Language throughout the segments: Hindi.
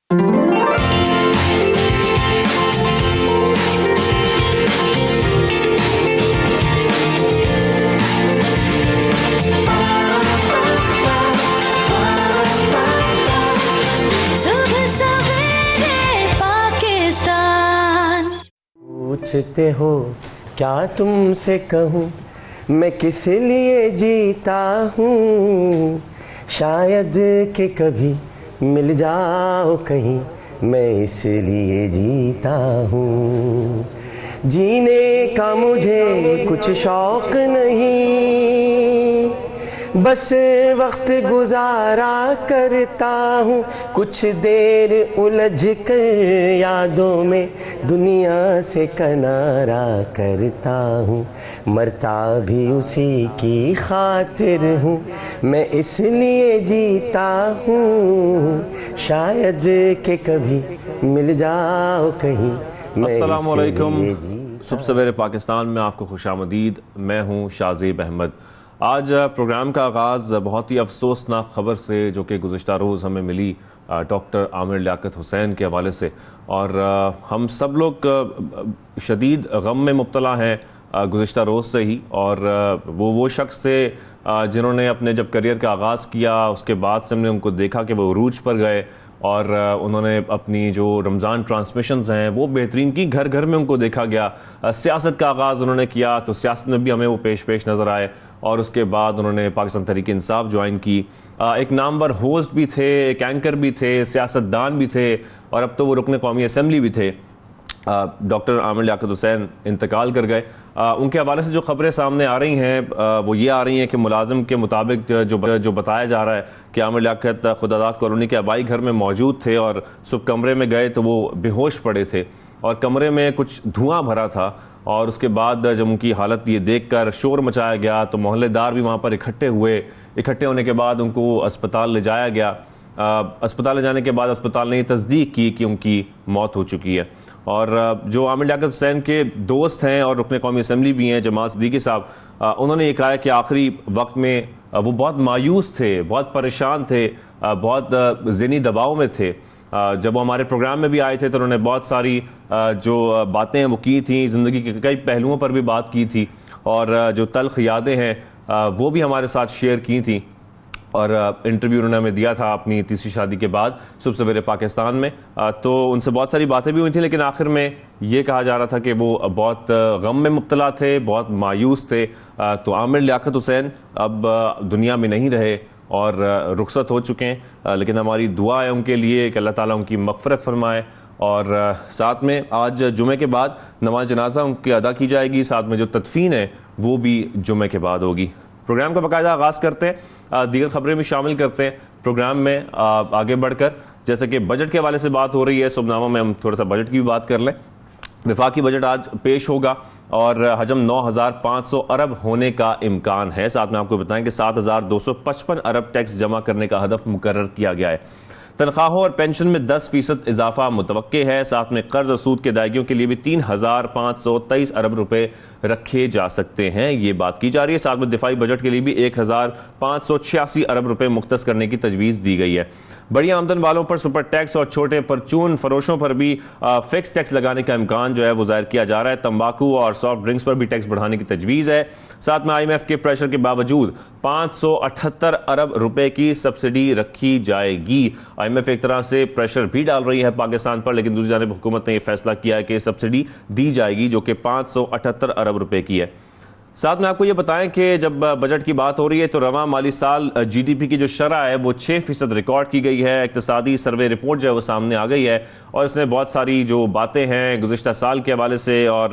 पूछते हो क्या तुमसे कहूँ मैं किस लिए जीता हूँ, शायद कि कभी मिल जाओ कहीं मैं इसलिए जीता हूँ। जीने का मुझे कुछ शौक नहीं, बस वक्त गुजारा करता हूँ, कुछ देर उलझ कर यादों में दुनिया से किनारा करता हूँ। मरता भी उसी की खातिर हूँ, मैं इसलिए जीता हूँ, शायद कि कभी मिल जाओ कहीं मैं अस्सलामुअलैकुम। इसलिए जीता। सुबह सवेरे पाकिस्तान में आपको खुशामदीद। मैं हूँ शाज़ेब अहमद। आज प्रोग्राम का आगाज़ बहुत ही अफसोसनाक ख़बर से जो कि गुज़िश्ता रोज़ हमें मिली डॉक्टर आमिर लियाकत हुसैन के हवाले से, और हम सब लोग शदीद गम में मुब्तला हैं गुज़िश्ता रोज़ से ही। और वो शख्स थे जिन्होंने अपने जब करियर का आगाज़ किया उसके बाद से हमने उनको देखा कि वो उरूज पर गए और उन्होंने अपनी जो रमज़ान ट्रांसमिशंस हैं वो बेहतरीन की, घर घर में उनको देखा गया। सियासत का आगाज़ उन्होंने किया तो सियासत में भी हमें वो पेश नज़र आए, और उसके बाद उन्होंने पाकिस्तान तहरीक इंसाफ ज्वाइन की। एक नामवर होस्ट भी थे, एक एंकर भी थे, सियासतदान भी थे, और अब तो वो रुकन कौमी असम्बली भी थे। डॉक्टर आमिर लियाकत हुसैन इंतकाल कर गए। उनके हवाले से जो खबरें सामने आ रही हैं वो ये आ रही हैं कि मुलाजिम के मुताबिक जो बताया जा रहा है कि आमिर लियाकत खुदादाद कॉलोनी के आबाई घर में मौजूद थे और सुबह कमरे में गए तो वो बेहोश पड़े थे और कमरे में कुछ धुआं भरा था। और उसके बाद जब उनकी हालत ये देखकर शोर मचाया गया तो मोहल्लेदार भी वहाँ पर इकट्ठे हुए। इकट्ठे होने के बाद उनको अस्पताल ले जाया गया। अस्पताल ले जाने के बाद अस्पताल ने तस्दीक की कि उनकी मौत हो चुकी है। और जो आमिर लियाकत हुसैन के दोस्त हैं और रुकन कौमी असम्बली भी हैं जमात सिद्दीकी साहब, उन्होंने ये कहा कि आखिरी वक्त में वो बहुत मायूस थे, बहुत परेशान थे, बहुत ज़हनी दबाव में थे। जब वो हमारे प्रोग्राम में भी आए थे तो उन्होंने बहुत सारी जो बातें वो की थी, ज़िंदगी के कई पहलुओं पर भी बात की थी, और जो तल्ख यादें हैं वो भी हमारे साथ शेयर की थी। और इंटरव्यू उन्होंने हमें दिया था अपनी तीसरी शादी के बाद सुबह सवेरे पाकिस्तान में। तो उनसे बहुत सारी बातें भी हुई थी, लेकिन आखिर में ये कहा जा रहा था कि वो बहुत गम में मुब्तला थे, बहुत मायूस थे। तो आमिर लियाकत हुसैन अब दुनिया में नहीं रहे और रुखसत हो चुके हैं, लेकिन हमारी दुआ है उनके लिए कि अल्लाह ताला उनकी मग़फ़िरत फरमाए। और साथ में आज जुमे के बाद नमाज जनाजा उनकी अदा की जाएगी, साथ में जो तदफीन है वो भी जुमे के बाद होगी। प्रोग्राम का बाकायदा आगाज़ करते हैं, दीगर खबरें भी शामिल करते हैं प्रोग्राम में आगे बढ़कर। जैसे कि बजट के हवाले से बात हो रही है, सुबहनामा में हम थोड़ा सा बजट की भी बात कर लें। वफाकी बजट आज पेश होगा और हजम 9,500 अरब होने का इम्कान है। साथ में आपको बताएं कि 7,255 अरब टैक्स जमा करने का हदफ मुकर्रर किया गया है। तनख्वाहों और पेंशन में 10% इजाफा मुतवक्के है। साथ में कर्ज और सूद के अदायगियों के लिए भी 3,523 अरब रुपए रखे जा सकते हैं, ये बात की जा रही है। साथ में दिफाई बजट के लिए भी 1,586 अरब रुपए मुख्तस करने की तजवीज़ दी गई है। बड़ी आमदन वालों पर सुपर टैक्स और छोटे परचून फरोशों पर भी फिक्स टैक्स लगाने का इम्कान जो है वो जाहिर किया जा रहा है। तंबाकू और सॉफ्ट ड्रिंक्स पर भी टैक्स बढ़ाने की तजवीज़ है। साथ में IMF के प्रेशर के बावजूद 578 अरब रुपए की सब्सिडी रखी जाएगी। IMF एक तरह से प्रेशर भी डाल रही है पाकिस्तान पर, लेकिन दूसरी जानिब हुकूमत ने यह फैसला किया है कि सब्सिडी दी जाएगी जो कि 578 अरब रुपए की है। साथ में आपको ये बताएं कि जब बजट की बात हो रही है तो रवां माली साल GDP की जो शरह है वो 6% रिकॉर्ड की गई है। इक्तिसादी सर्वे रिपोर्ट जो है वो सामने आ गई है और इसमें बहुत सारी जो बातें हैं गुज़िश्ता साल के हवाले से और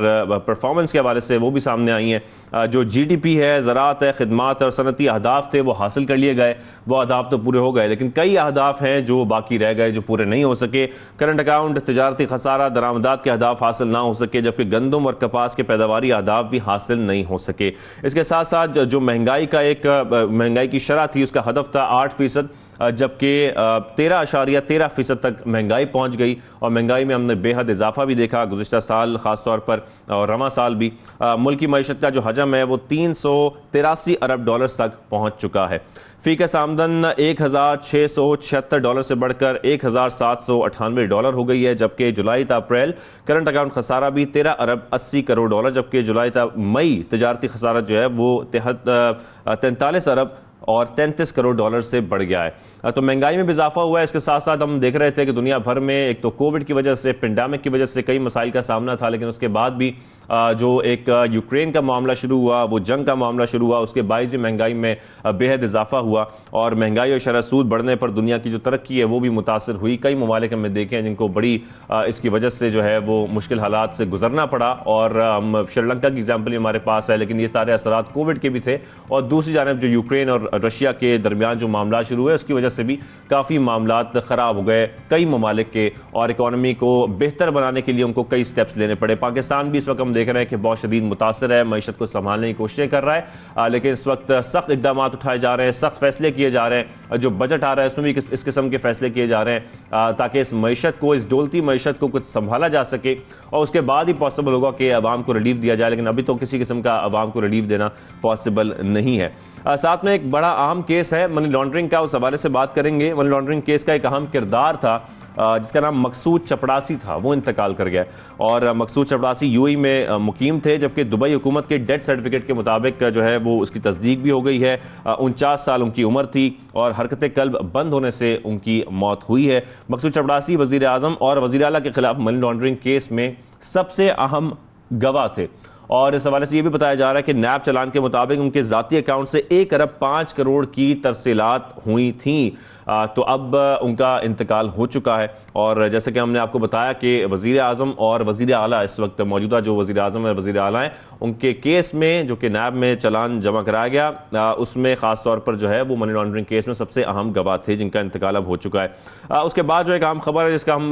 परफॉर्मेंस के हवाले से वो भी सामने आई हैं। जो GDP है, ज़राअत है, खिदमात और सनती अहदाफ थे वो हासिल कर लिए गए, वो अहदाफ तो पूरे हो गए, लेकिन कई अहदाफ हैं जो बाकी रह गए, जो पूरे नहीं हो सके। करंट अकाउंट, तिजारती खसारा, दरामदात के अहदाफ हासिल ना हो सके, जबकि गंदम और कपास के पैदावारी अहदाफ भी हासिल नहीं हो सके। इसके साथ साथ जो महंगाई की शरह थी उसका हदफ था 8%, जबकि 13.13% तक महंगाई पहुंच गई और महंगाई में हमने बेहद इजाफा भी देखा गुज़िश्ता साल ख़ासतौर पर और रवां साल भी। मुल्क की मईशत का जो हजम है वो 383 अरब डॉलर्स तक पहुंच चुका है। फीकस आमदन $1,676 से बढ़कर $1,798 हो गई है, जबकि जुलाई ता अप्रैल करंट अकाउंट खसारा भी 13 अरब 80 करोड़ डॉलर, जबकि जुलाई ता मई तजारती खसारा जो है वो 43 अरब और 33 करोड़ डॉलर से बढ़ गया है। तो महंगाई में भी इजाफा हुआ है। इसके साथ साथ हम देख रहे थे कि दुनिया भर में एक तो कोविड की वजह से, पेंडेमिक की वजह से कई मसाइल का सामना था, लेकिन उसके बाद भी जो एक यूक्रेन का मामला शुरू हुआ, वो जंग का मामला शुरू हुआ, उसके बायस भी महंगाई में बेहद इजाफा हुआ और महंगाई और शरह सूद बढ़ने पर दुनिया की जो तरक्की है वो भी मुतासर हुई। कई ममालिक हमने देखे हैं जिनको बड़ी इसकी वजह से जो है वो मुश्किल हालात से गुजरना पड़ा और हम श्रीलंका की एग्जाम्पल ही हमारे पास है, लेकिन ये सारे असरात कोविड के भी थे। और दूसरी जानब जो यूक्रेन और रशिया के दरमियान जो मामला शुरू हुए उसकी वजह से भी काफ़ी मामलात ख़राब हो गए कई ममालिक के और इकॉनमी को बेहतर बनाने के लिए उनको कई स्टेप्स लेने पड़े। पाकिस्तान भी इस वक्त हम देख रहे हैं कि बहुत शदीद मुतासर है, मईशत को संभालने की कोशिशें कर रहा है, लेकिन इस वक्त सख्त इकदाम उठाए जा रहे हैं, सख्त फैसले किए जा रहे हैं। जो बजट आ रहा है उसमें भी इस किस्म के फैसले किए जा रहे हैं ताकि इस मईशत को, इस डोलती मईशत को कुछ संभाला जा सके और उसके बाद ही पॉसिबल होगा कि अवाम को रिलीफ दिया जाए, लेकिन अभी तो किसी किस्म का अवाम को रिलीफ देना पॉसिबल नहीं है। साथ में एक बड़ा अहम केस है मनी लॉन्ड्रिंग का, उस हवाले से बात करेंगे। मनी लॉन्ड्रिंग केस का एक अहम किरदार था जिसका नाम मकसूद चपड़ासी था, वो इंतकाल कर गया और मकसूद चपड़ासी यूएई में मुकीम थे, जबकि दुबई हुकूमत के डेथ सर्टिफिकेट के मुताबिक जो है वो उसकी तस्दीक भी हो गई है। 49 साल उनकी उम्र थी और हरकत कल्ब बंद होने से उनकी मौत हुई है। मकसूद चपड़ासी वजीर आजम और वजीर आला के खिलाफ मनी लॉन्ड्रिंग केस में सबसे अहम गवाह थे और इस हवाले से यह भी बताया जा रहा है कि नैब चलान के मुताबिक उनके जाती अकाउंट से 1 अरब 5 करोड़ की तरसीलात हुई थी। तो अब उनका इंतकाल हो चुका है और जैसे कि हमने आपको बताया कि वजीर आजम और वजीर आला इस वक्त मौजूदा जो वजीर आजम और वजीर आला हैं उनके केस में जो कि नैब में चलान जमा कराया गया उसमें खास तौर पर जो है वो मनी लॉन्ड्रिंग केस में सबसे अहम गवाह थे जिनका इंतकाल अब हो चुका है। उसके बाद जो एक अहम खबर है जिसका हम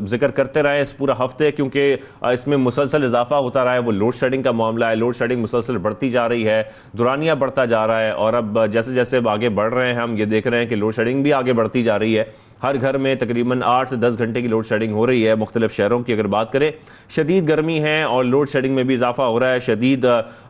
जिक्र करते रहे इस पूरा हफ्ते, क्योंकि इसमें मुसलसल इजाफा होता रहा है, वो लोड शेडिंग का मामला है। लोड शेडिंग मुसलसल बढ़ती जा रही है, दुरानिया बढ़ता जा रहा है और अब जैसे जैसे आगे बढ़ रहे हैं हम ये देख रहे हैं कि लोड शेडिंग भी आगे बढ़ती जा रही है। हर घर में तकरीबन 8 से 10 घंटे की लोड शेडिंग हो रही है। मुख्तलिफ शहरों की अगर बात करें, शदीद गर्मी है और लोड शेडिंग में भी इजाफा हो रहा है। शदीद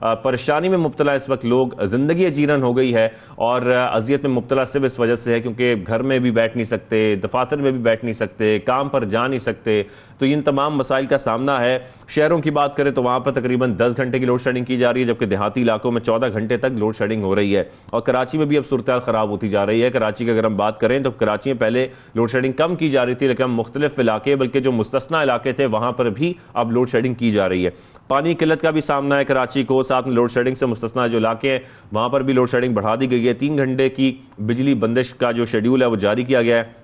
परेशानी में मुब्तला इस वक्त लोग, जिंदगी जीरन हो गई है और अजियत में मुब्तला सिर्फ इस वजह से है क्योंकि घर में भी बैठ नहीं सकते, दफातर में भी बैठ नहीं सकते, काम पर जा नहीं सकते। तो इन तमाम मसाइल का सामना है। शहरों की बात करें तो वहां पर तकरीबन 10 घंटे की लोड शेडिंग की जा रही है, जबकि देहाती इलाकों में 14 घंटे तक लोड शेडिंग हो रही है और कराची में भी अब सूरत खराब होती जा रही है। कराची की अगर हम बात करें तो कराची में पहले लोड शेडिंग कम की जा रही थी, लेकिन मुख्तलिफ इलाके बल्कि जो मुस्तस्ना इलाके थे वहां पर भी अब लोड शेडिंग की जा रही है। पानी की किल्लत का भी सामना है कराची को, साथ में लोड शेडिंग से मुस्तस्ना जो इलाके हैं वहां पर भी लोड शेडिंग बढ़ा दी गई है। 3 घंटे की बिजली बंदिश का जो शेड्यूल है वो जारी किया गया है।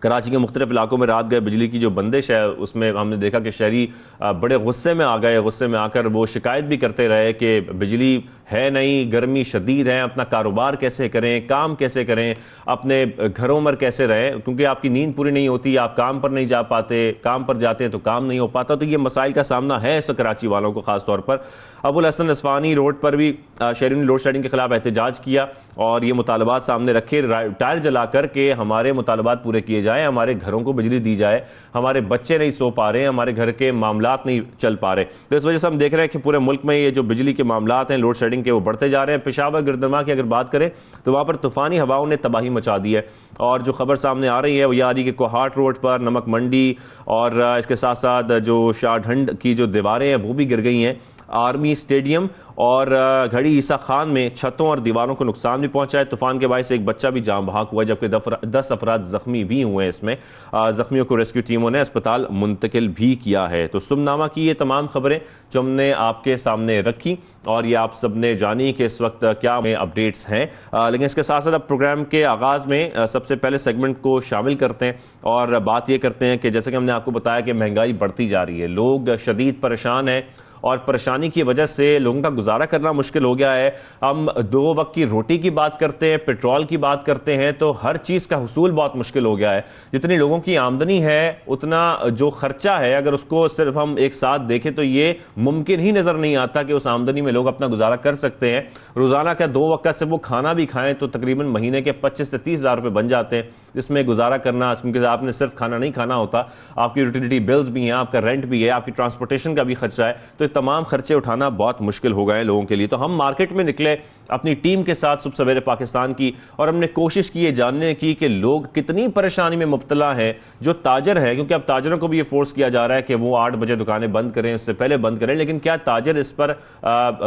कराची के मुख्तलिफ इलाकों में रात गए बिजली की जो बंदिश है उसमें हमने देखा कि शहरी बड़े गुस्से में आ गए। गुस्से में आकर वो शिकायत भी करते रहे कि बिजली है नहीं, गर्मी शदीद है, अपना कारोबार कैसे करें, काम कैसे करें, अपने घरों में कैसे रहें, क्योंकि आपकी नींद पूरी नहीं होती, आप काम पर नहीं जा पाते, काम पर जाते हैं तो काम नहीं हो पाता। तो ये मसाइल का सामना है इस कराची वालों को खास तौर पर। अबुल हसन असफानी रोड पर भी शहरियों ने लोड शेडिंग के खिलाफ एहतजाज किया और ये मुतालबात सामने रखे, टायर जलाकर के हमारे मुतालबात पूरे किए जाए, हमारे घरों को बिजली दी जाए, हमारे बच्चे नहीं सो पा रहे, हमारे घर के मामलात नहीं चल पा रहे। तो इस वजह से हम देख रहे हैं कि पूरे मुल्क में ये जो बिजली के मामलात हैं लोड शेडिंग के वो बढ़ते जा रहे हैं। पेशावर गिरदमा की अगर बात करें तो वहां पर तूफानी हवाओं ने तबाही मचा दी है और जो खबर सामने आ रही है वो ये आ रही है कि कोहाट रोड पर, नमक मंडी और इसके साथ साथ जो शाहढंड की जो दीवारें हैं वो भी गिर गई हैं। आर्मी स्टेडियम और घड़ी ईसा खान में छतों और दीवारों को नुकसान भी पहुंचा है। तूफान के बायस एक बच्चा भी जान बहक हुआ है, जबकि 10 अफराद जख्मी भी हुए हैं। इसमें जख्मियों को रेस्क्यू टीमों ने अस्पताल मुंतकिल भी किया है। तो सुबहनामा की ये तमाम खबरें जो हमने आपके सामने रखी और ये आप सब ने जानी कि इस वक्त क्या अपडेट्स हैं। लेकिन इसके साथ साथ अब प्रोग्राम के आगाज में सबसे पहले सेगमेंट को शामिल करते हैं और बात ये करते हैं कि जैसे कि हमने आपको बताया कि महंगाई बढ़ती जा रही है, लोग शदीद परेशान हैं और परेशानी की वजह से लोगों का गुजारा करना मुश्किल हो गया है। हम 2 वक्त की रोटी की बात करते हैं, पेट्रोल की बात करते हैं, तो हर चीज का हुसूल बहुत मुश्किल हो गया है। जितनी लोगों की आमदनी है उतना जो खर्चा है, अगर उसको सिर्फ हम एक साथ देखें तो ये मुमकिन ही नजर नहीं आता कि उस आमदनी में लोग अपना गुजारा कर सकते हैं। रोजाना का 2 वक्त से वो खाना भी खाएं तो तकरीबन महीने के 25 से 30 हज़ार रुपए बन जाते हैं, जिसमें गुजारा करना, क्योंकि आपने सिर्फ खाना नहीं खाना होता, आपकी यूटिलिटी बिल्स भी हैं, आपका रेंट भी है, आपकी ट्रांसपोर्टेशन का भी खर्चा है, तो ये तमाम खर्चे उठाना बहुत मुश्किल हो गए हैं लोगों के लिए। तो हम मार्केट में निकले अपनी टीम के साथ सुबह सवेरे पाकिस्तान की, और हमने कोशिश की है जानने की कि लोग कितनी परेशानी में मुब्तला हैं जो ताजर है, क्योंकि अब ताजरों को भी ये फोर्स किया जा रहा है कि वो 8 बजे दुकानें बंद करें, इससे पहले बंद करें। लेकिन क्या ताजर इस पर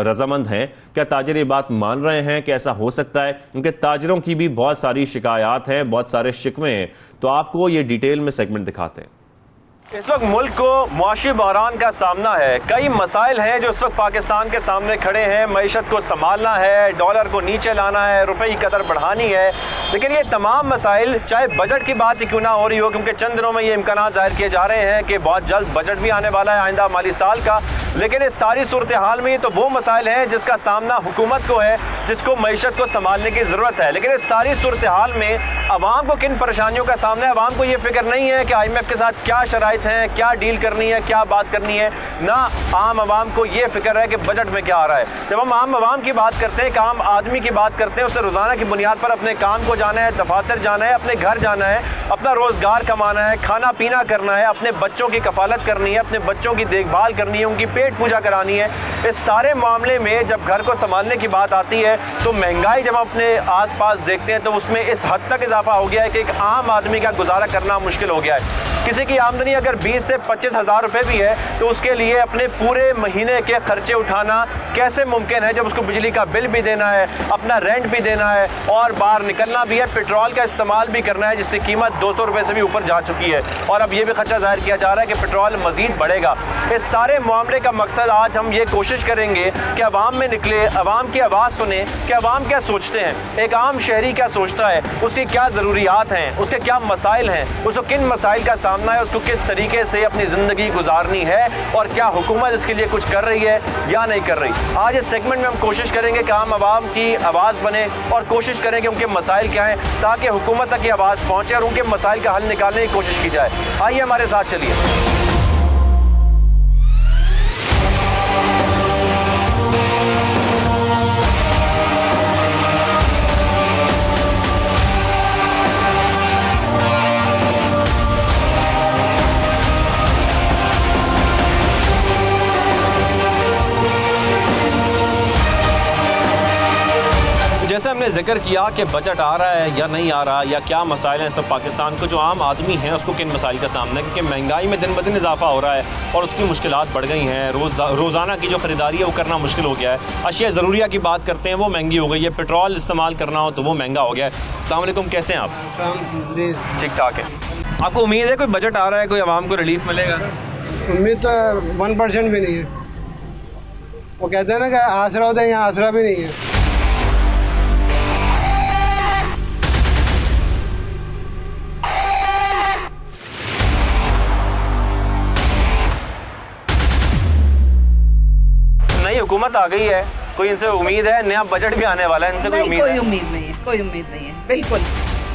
रजामंद हैं? क्या ताजर ये बात मान रहे हैं कि ऐसा हो सकता है? क्योंकि ताजरों की भी बहुत सारी शिकायत हैं, बहुत सारे शिकवे हैं। तो आपको ये डिटेल में सेगमेंट दिखाते हैं। इस वक्त मुल्क को मुआशी बहरान का सामना है। कई मसाइल हैं जो इस वक्त पाकिस्तान के सामने खड़े हैं। मईशत को संभालना है, डॉलर को नीचे लाना है, रुपए की कदर बढ़ानी है। लेकिन ये तमाम मसाइल, चाहे बजट की बात ही क्यों ना हो रही हो, क्योंकि चंद दिनों में ये इम्कान जाहिर किए जा रहे हैं कि बहुत जल्द बजट भी आने वाला है आइंदा माली साल का। लेकिन इस सारी सूरत हाल में तो वो मसाइल हैं जिसका सामना हुकूमत को है, जिसको मईशत को संभालने की ज़रूरत है। लेकिन इस सारी सूरत हाल में अवाम को किन परेशानियों का सामना है? अवाम को ये फिक्र नहीं है कि IMF के साथ क्या शराइत हैं, क्या डील करनी है, क्या बात करनी है। ना आम आवाम को ये फिक्र है कि बजट में क्या आ रहा है। जब हम आम आवाम की बात करते हैं, आम आदमी की बात करते हैं, उसे रोज़ाना की बुनियाद पर अपने काम को जाना है, दफातर जाना है, अपने घर जाना है, अपना रोज़गार कमाना है, खाना पीना करना है, अपने बच्चों की कफालत करनी है, अपने बच्चों की देखभाल करनी है, उनकी पेट पूजा करानी है। इस सारे मामले में जब घर को संभालने की बात आती है तो महंगाई जब हम अपने आस पास देखते हैं तो उसमें इस हद तक इजाफा हो गया है कि एक आम आदमी का गुजारा करना मुश्किल हो गया है। किसी की आमदनी अगर 20 से 25 हज़ार रुपये भी है तो उसके लिए अपने पूरे महीने के खर्चे उठाना कैसे मुमकिन है, जब उसको बिजली का बिल भी देना है, अपना रेंट भी देना है और बाहर निकलना भी है, पेट्रोल का इस्तेमाल भी करना है जिसकी कीमत 200 रुपये से भी ऊपर जा चुकी है। और अब ये भी खर्चा जाहिर किया जा रहा है कि पेट्रोल मज़ीद बढ़ेगा। इस सारे मामले का मकसद आज हम ये कोशिश करेंगे कि अवाम में निकले, अवाम की आवाज़ सुने कि अवाम क्या सोचते हैं, एक आम शहरी क्या सोचता है, उसकी क्या ज़रूरियात हैं, उसके क्या मसाइल हैं, उसको किन मसाइल का सामना है, उसको किस तरीके से अपनी ज़िंदगी गुजारनी है और क्या हुकूमत इसके लिए कुछ कर रही है या नहीं कर रही। आज इस सेगमेंट में हम कोशिश करेंगे कि आम आवाम की आवाज़ बने और कोशिश करें कि उनके मसाइल क्या हैं ताकि हुकूमत तक ये आवाज़ पहुँचे और उनके मसाइल का हल निकालने की कोशिश की जाए। आइए हमारे साथ चलिए। जैसे हमने जिक्र किया कि बजट आ रहा है या नहीं आ रहा, या क्या मसाइल हैं सब पाकिस्तान को, जो आम आदमी है उसको किन मसाइल का सामना है, क्योंकि महंगाई में दिन ब दिन इजाफा हो रहा है और उसकी मुश्किलात बढ़ गई हैं। रोज़ाना की जो ख़रीदारी है वो करना मुश्किल हो गया है। अशिया ज़रूरिया की बात करते हैं वो महंगी हो गई है, पेट्रोल इस्तेमाल करना हो तो वो महंगा हो गया है। अस्सलाम वालेकुम, कैसे हैं आप? ठीक ठाक है। आपको उम्मीद है कोई बजट आ रहा है, कोई आवाम को रिलीफ मिलेगा? उम्मीद तो 1% भी नहीं है। वो कहते हैं ना कि आसरा होता है, यहाँ आसरा भी नहीं है। नई हुकूमत आ गई है, कोई इनसे उम्मीद है, नया बजट भी आने वाला है, इनसे कोई उम्मीद कोई उम्मीद नहीं है, कोई उम्मीद नहीं है। बिल्कुल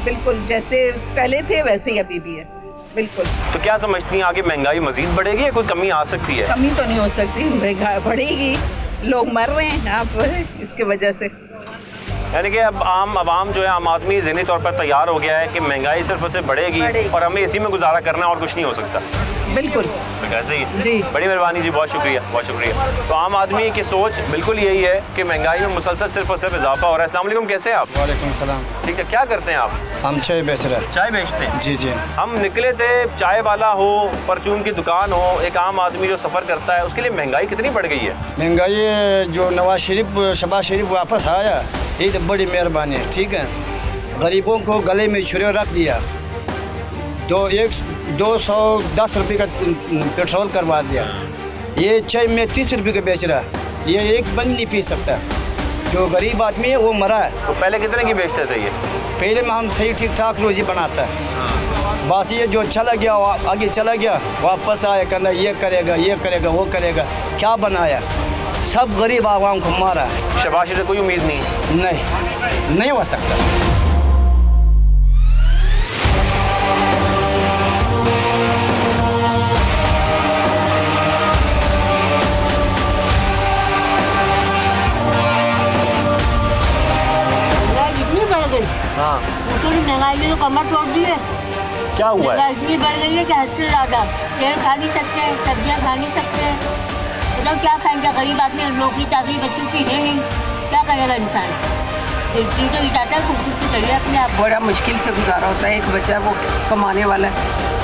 बिल्कुल जैसे पहले थे वैसे ही अभी भी है, बिल्कुल। तो क्या समझती हैं आगे महंगाई मजीद बढ़ेगी या कोई कमी आ सकती है? कमी तो नहीं हो सकती, महंगाई बढ़ेगी, लोग मर रहे हैं आप इसके वजह से। यानी कि अब आम आवाम जो है, आम आदमी ज़हनी तौर पर तैयार हो गया है कि महंगाई सिर्फ उसे बढ़ेगी और हमें इसी में गुजारा करना और कुछ नहीं हो सकता। बिल्कुल ऐसे ही जी, बड़ी मेहरबानी जी, बहुत शुक्रिया, बहुत शुक्रिया। तो आम आदमी की सोच बिल्कुल यही है कि महंगाई में मुसलसल सिर्फ और सिर्फ इजाफा हो रहा है। अस्सलाम वालेकुम, कैसे हैं आप? वालेकुम सलाम। ठीक है, क्या करते हैं आप? हम चाय बेच रहे हैं। चाय बेचते हैं? जी जी। हम निकले थे, चाय वाला हो, परचून की दुकान हो, एक आम आदमी जो सफ़र करता है उसके लिए महंगाई कितनी बढ़ गई है? महंगाई जो नवाज शरीफ शहबाज शरीफ वापस आया, ये तो बड़ी मेहरबानी है। ठीक है, गरीबों को गले में छुरी रख दिया, 210 रुपये का पेट्रोल करवा दिया। ये चाय में 30 रुपये का बेच रहा है, ये एक बंद नहीं पी सकता। जो गरीब आदमी है वो मरा है। तो पहले कितने की बेचते थे ये? पहले में हम सही ठीक ठाक रोजी बनाता है, बस ये जो चला गया आगे चला गया, वापस आया कहना ये करेगा वो करेगा। क्या बनाया? सब गरीब आवाम को मारा है। शहबाज शरीफ से कोई उम्मीद नहीं? नहीं हो सकता। हाँ, थोड़ी महंगाई ने तो कमर तोड़ दी है। क्या हुआ है? इतनी बढ़ गई है कि हद से ज़्यादा। तेल खा नहीं सकते, सब्जियां खा नहीं सकते, मतलब क्या खाएंगे? गरीब आदमी, नौकरी चाकरी बच्चों की है नहीं, क्या करेगा इंसान? चीज़ तो बिताता है, खूबसूरती चढ़ी अपने आप। बड़ा मुश्किल से गुजारा होता है। एक बच्चा वो कमाने वाला है,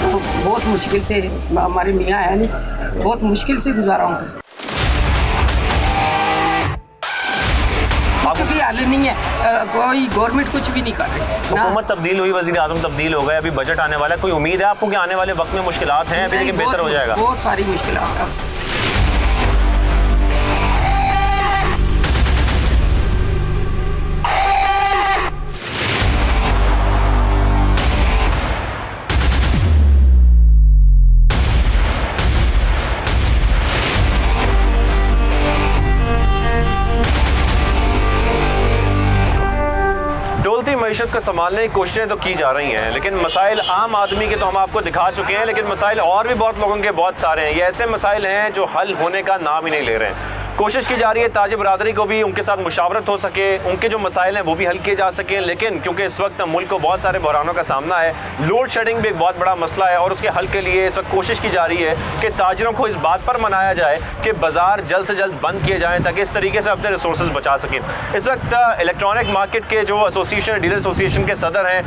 तो बहुत मुश्किल से, हमारे मियाँ है नहीं, बहुत मुश्किल से गुजारा होता है। कुछ भी हल नहीं है, कोई गवर्नमेंट कुछ भी नहीं कर रही। हुकूमत तब्दील हुई, वज़ीर आज़म तब्दील हो गए, अभी बजट आने वाला है, कोई उम्मीद है आपको कि आने वाले वक्त में मुश्किलात हैं अभी, लेकिन बेहतर हो जाएगा? बहुत सारी मुश्किलात हैं। मईशत को संभालने की कोशिशें तो की जा रही हैं, लेकिन मसाइल आम आदमी के तो हम आपको दिखा चुके हैं, लेकिन मसाइल और भी बहुत लोगों के बहुत सारे हैं। ये ऐसे मसाइल हैं जो हल होने का नाम ही नहीं ले रहे हैं। कोशिश की जा रही है ताज बरादरी को भी उनके साथ मुशावरत हो सके, उनके जो मसाइल हैं वो भी हल किए जा सकें, लेकिन क्योंकि इस वक्त मुल्क को बहुत सारे बहरानों का सामना है, लोड शेडिंग भी एक बहुत बड़ा मसला है, और उसके हल के लिए इस वक्त कोशिश की जा रही है कि ताजरों को इस बात पर मनाया जाए कि बाजार जल्द से जल्द बंद किए जाएँ ताकि इस तरीके से अपने रिसोर्स बचा सकें। इस वक्त इलेक्ट्रॉनिक मार्केट के जो एसोसिएशन, डीलर एसोसिएशन के सदर हैं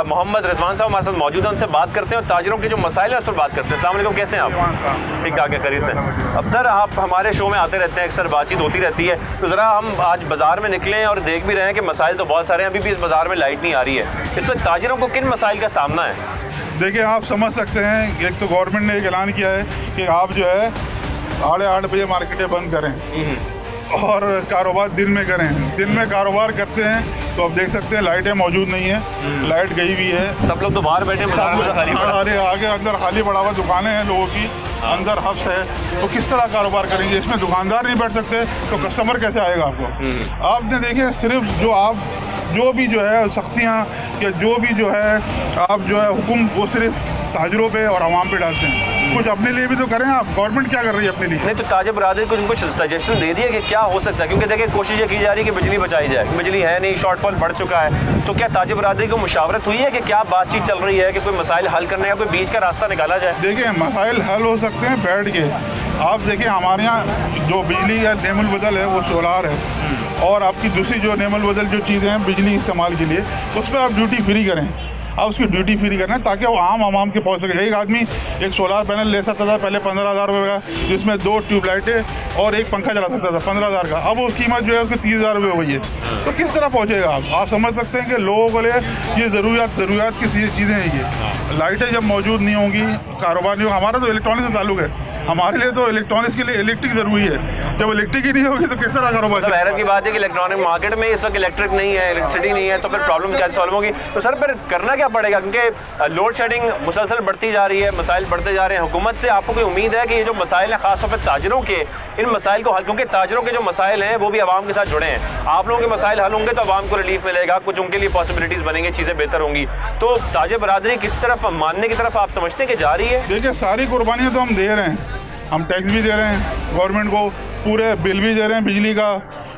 मोहम्मद रिजवान साहब हमारे साथ मौजूद हैं, उनसे बात करते हैं और ताजरों के जो मसाइल हैं उस पर बात करते हैं। अस्सलाम वालेकुम, कैसे हैं आप? ठीक ठाक है, करीब से। अब सर, आप हमारे शो में आते रहते हैं, अक्सर बातचीत होती रहती है, तो ज़रा हम आज बाजार में निकले और देख भी रहे हैं कि मसाइल तो बहुत सारे हैं, अभी भी इस बाजार में लाइट नहीं आ रही है। इस वक्त ताजिरों को किन मसाइल का सामना है? देखिए, आप समझ सकते हैं, एक तो गवर्नमेंट ने एक ऐलान किया है कि आप जो है 8:30 बजे मार्केटें बंद करें और कारोबार दिन में करें। दिन में कारोबार करते हैं तो आप देख सकते हैं लाइटें मौजूद नहीं है, लाइट गई हुई है, सब लोग तो बाहर बैठे, बाजार में खाली पड़ा। अरे आगे अंदर खाली पड़ा हुआ, दुकानें हैं लोगों की, अंदर हफ्स है, तो किस तरह कारोबार करेंगे? इसमें दुकानदार नहीं बैठ सकते तो कस्टमर कैसे आएगा आपको? आपने देखे, सिर्फ जो भी जो है सख्तियाँ या जो भी जो है आप जो है हुक्म, वो सिर्फ ताजरों पे और आवाम पे डालते हैं। कुछ अपने लिए भी तो करें आप। गवर्नमेंट क्या कर रही है अपने लिए? नहीं तो ताज बरादरी को कुछ सजेशन दे दिए कि क्या हो सकता है, क्योंकि देखिए कोशिश ये की जा रही है कि बिजली बचाई जाए, बिजली है नहीं, शॉर्टफॉल बढ़ चुका है, तो क्या ताज बरादरी को मुशावरत हुई है कि क्या बातचीत चल रही है कि कोई मसाइल हल करने का कोई बीच का रास्ता निकाला जाए? देखिए, मसाइल हल हो सकते हैं बैठ के। आप देखिए, हमारे यहाँ जो बिजली या नेमल बदल है वो सोलार है, और आपकी दूसरी जो नेमल बदल जो चीज़ें हैं बिजली इस्तेमाल के लिए, उस पर आप ड्यूटी फ्री करें। आप उसकी ड्यूटी फ्री करना है ताकि वो आम के पहुँच सके। एक आदमी एक सोलार पैनल ले सकता था पहले 15,000 रुपये का, जिसमें 2 ट्यूबलाइटें और एक पंखा चला सकता था 15,000 का। अब उसकी कीमत जो है उसकी 30,000 रुपये हुई है। तो किस तरह पहुँचेगा आप समझ सकते हैं कि लोगों के लिए ये ज़रूरियात की चीज़ें हैं। ये लाइटें जब मौजूद नहीं होंगी, कारोबार नहीं होगा। हमारा तो इलेक्ट्रॉनिक से ताल्लुक है, हमारे लिए तो इलेक्ट्रॉनिक्स के लिए इलेक्ट्रिक ज़रूरी है। जब इलेक्ट्रिक ही नहीं होगी तो किस तरह कारोबार? तो हैरत की बात है कि इलेक्ट्रॉनिक मार्केट में इस वक्त इलेक्ट्रिक नहीं है, इलेक्ट्रिसिटी नहीं है, तो फिर प्रॉब्लम क्या सॉल्व होगी? तो सर फिर करना क्या पड़ेगा, क्योंकि लोड शेडिंग मुसलसल बढ़ती जा रही है, मसाइल बढ़ते जा रहे हैं। हुकूमत से आपको कोई उम्मीद है कि ये जो मसाइल हैं खासतौर पर ताजरों के, इन मसाइल को हल, क्योंकि ताजरों के जो मसाइल हैं वो भी आवाम के साथ जुड़े हैं, आप लोगों के मसाइल हल होंगे तो आवाम को रिलीफ मिलेगा, कुछ उनके लिए पॉसिबिलिटीज़ बनेंगी, चीज़ें बेहतर होंगी। तो ताज बरादरी किस तरफ मानने की तरफ आप समझते हैं कि जा रही है? देखिए, सारी कुर्बानियाँ तो हम दे रहे हैं, हम टैक्स भी दे रहे हैं गवर्नमेंट को, पूरे बिल भी दे रहे हैं बिजली का,